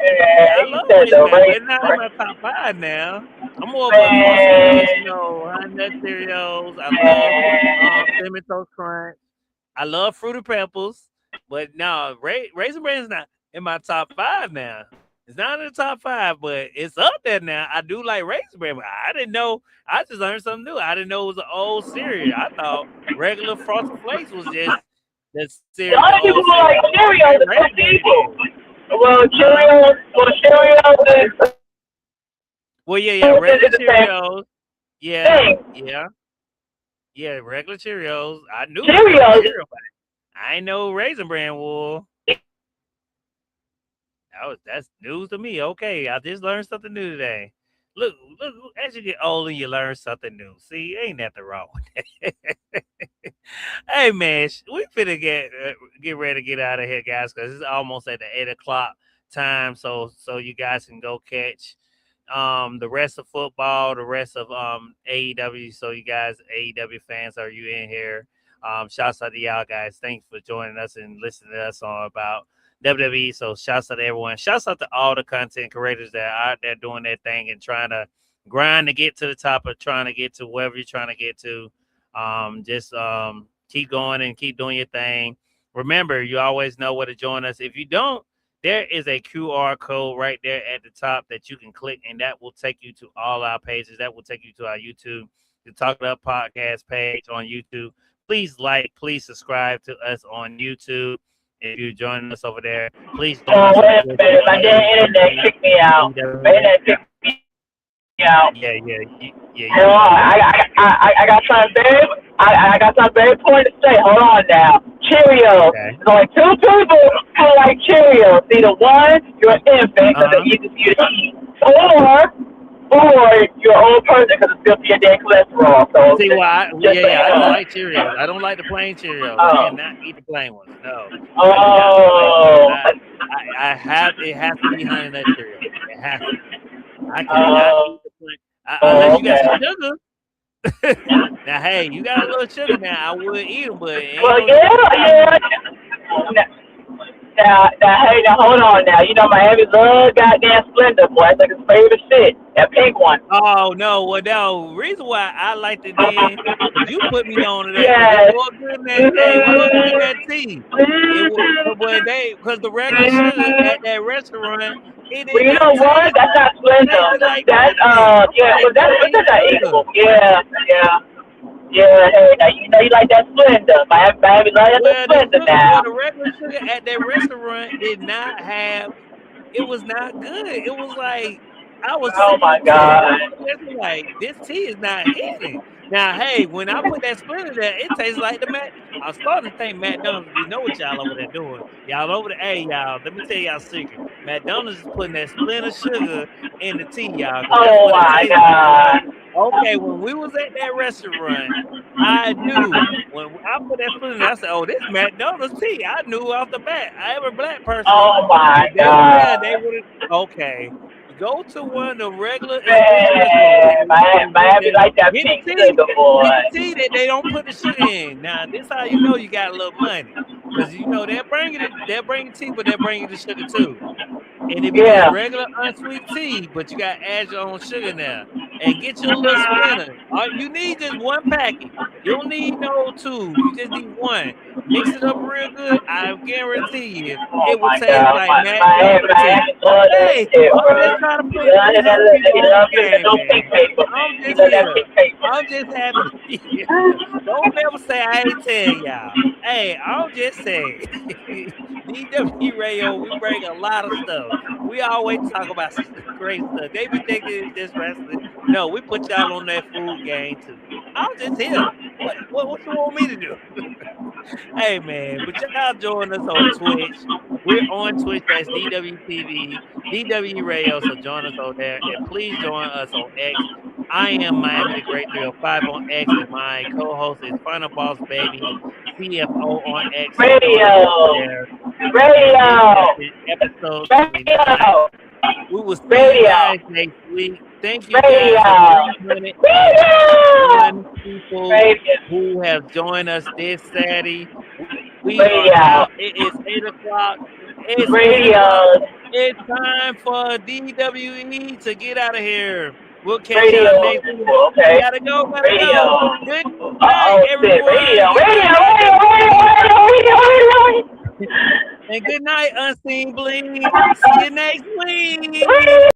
Speaker 1: Yeah, I
Speaker 3: Yeah, he
Speaker 1: love
Speaker 3: said
Speaker 1: Raisin
Speaker 3: the
Speaker 1: Bran, but it's
Speaker 3: Raisin
Speaker 1: not in
Speaker 3: Bran.
Speaker 1: my top 5 now. I'm more of a Frosted Flakes,
Speaker 3: Man,
Speaker 1: Honey Nut Cheerios. I love
Speaker 3: man.
Speaker 1: Cinnamon Toast Crunch. I love Fruity Pebbles, but no, Raisin Bran is not in my top 5 now. It's not in the top 5, but it's up there now. I do like Raisin Bran, but I didn't know. I just learned something new. I didn't know it was an old cereal. I thought regular Frosted Flakes was just
Speaker 3: A lot
Speaker 1: the
Speaker 3: of people
Speaker 1: old
Speaker 3: who
Speaker 1: cereal.
Speaker 3: like Cheerios are
Speaker 1: Raisin
Speaker 3: some
Speaker 1: Bran
Speaker 3: people.
Speaker 1: did.
Speaker 3: Well,
Speaker 1: Huh?
Speaker 3: Cheerios
Speaker 1: Well, yeah, regular
Speaker 3: is the same
Speaker 1: Cheerios. Yeah,
Speaker 3: thing.
Speaker 1: yeah, yeah, regular Cheerios. I knew regular
Speaker 3: Cheerios,
Speaker 1: cereal, but I ain't know Raisin Bran was. That's news to me. Okay, I just learned something new today. Look, as you get older, you learn something new. See, ain't nothing wrong with that. Hey man, we finna get ready to get out of here, guys, because it's almost at the 8 o'clock time. So you guys can go catch the rest of football, the rest of AEW. So you guys, AEW fans, are you in here? Shouts out to y'all guys. Thanks for joining us and listening to us on about WWE. So shouts out to everyone. Shouts out to all the content creators that are out there doing their thing and trying to grind to get to the top of trying to get to wherever you're trying to get to. Just keep going and keep doing your thing. Remember, you always know where to join us. If you don't, there is a QR code right there at the top that you can click, and that will take you to all our pages. That will take you to our YouTube, the Talk It Up podcast page on YouTube. Please like, please subscribe to us on YouTube. If you're joining us over there, please join us.
Speaker 3: wait a minute, my damn internet kicked me out. My internet kicked me out.
Speaker 1: Yeah.
Speaker 3: Hold on, I got something very, I got something very important to say. Hold on now. Cheerios.
Speaker 1: Okay.
Speaker 3: There's only 2 people who like Cheerios. Either one, you're an infant because it's easy for you to eat, or you're an old person because it's good for your damn cholesterol. So
Speaker 1: See why? I don't like Cheerios. I don't like the plain Cheerios. I
Speaker 3: Oh.
Speaker 1: cannot eat the plain ones. No.
Speaker 3: Oh.
Speaker 1: I have it has to be honey nut Cheerios. It has to. I cannot eat the plain unless you got some sugar. Now, hey, you got a little sugar now. I would eat them, but
Speaker 3: Well, yeah. Now, hold on now. You know, Miami love goddamn Splendor, boy. That's like his favorite shit. That pink one.
Speaker 1: Oh no! Well, no. Reason why I liked it then, because you put me on to that.
Speaker 3: Yes.
Speaker 1: It was good in that. Hey, it was good in that tea. It was, but because the regular sugar at that restaurant, it
Speaker 3: Well,
Speaker 1: did
Speaker 3: you know
Speaker 1: not
Speaker 3: what?
Speaker 1: taste.
Speaker 3: That's not Splendor.
Speaker 1: Like
Speaker 3: That's
Speaker 1: nothing.
Speaker 3: yeah. Well, that's not equal. Yeah. Hey, now you know you like that Splendor. Miami love that Splendor now.
Speaker 1: The regular sugar at that restaurant did not have. It was not good. It was like I was
Speaker 3: Oh
Speaker 1: sipping
Speaker 3: my
Speaker 1: the tea.
Speaker 3: God.
Speaker 1: Just like this tea is not hitting. Now, hey, when I put that Splendor there, it tastes like the Mac. I'm starting to think McDonald's. We know what y'all over there doing. Y'all over there. Hey, y'all. Let me tell y'all a secret. McDonald's is putting that Splendor sugar in the tea, y'all. That's
Speaker 3: Oh
Speaker 1: what it
Speaker 3: my
Speaker 1: tastes
Speaker 3: God.
Speaker 1: like. Okay, when we was at that restaurant, I knew when I put that Splendor, I said, "Oh, this McDonald's tea." I knew off the bat. Every black person.
Speaker 3: Oh my
Speaker 1: They were there.
Speaker 3: God.
Speaker 1: They would okay. Go to one of the regular exclusive
Speaker 3: Man,
Speaker 1: restaurants.
Speaker 3: Miami like that
Speaker 1: Get
Speaker 3: pink
Speaker 1: the tea.
Speaker 3: sugar, boy.
Speaker 1: Get the tea that they don't put the sugar in. Now this how you know you got a little money, because you know they're bringing tea, but they're bringing the sugar too. And if you get
Speaker 3: Yeah.
Speaker 1: regular unsweet tea, but you got to add your own sugar now, and get your little Splendor. You need just one packet. You don't need no 2. You just need 1. Mix it up real good. I guarantee you,
Speaker 3: Oh
Speaker 1: it will
Speaker 3: my
Speaker 1: taste
Speaker 3: God.
Speaker 1: like
Speaker 3: Miami
Speaker 1: McDonald's tea.
Speaker 3: love that
Speaker 1: Okay,
Speaker 3: shit,
Speaker 1: I'm
Speaker 3: bro.
Speaker 1: just trying to put
Speaker 3: He love
Speaker 1: some people on
Speaker 3: that
Speaker 1: game,
Speaker 3: pink
Speaker 1: man.
Speaker 3: paper,
Speaker 1: I'm
Speaker 3: man. He
Speaker 1: just
Speaker 3: love that
Speaker 1: here.
Speaker 3: pink paper.
Speaker 1: I'm just happy to be here. Don't never say I ain't tell y'all. Hey, I'm just saying. DWE Radio, we bring a lot of stuff. We always talk about great stuff. They be thinking it's just wrestling. No, we put y'all on that food game too. I'm just here. What you want me to do? Hey man, but y'all join us on Twitch. We're on Twitch. That's DWTV, DWE Radio. So join us over there. And please join us on X. I am Miami the Great 305 on X. And my co-host is Final Boss Baby CFO on X.
Speaker 3: Radio.
Speaker 1: Episode 29. We will see you guys next week. Thank you guys for 301 people who have joined us this Saturday. We are out. It is 8 o'clock. It's radio. It's time for DWE to get out of here. We'll catch you next week.
Speaker 3: Okay.
Speaker 1: Gotta go. Good night, everyone.
Speaker 3: Radio.
Speaker 1: And good night, Unseen Bling. See you next week.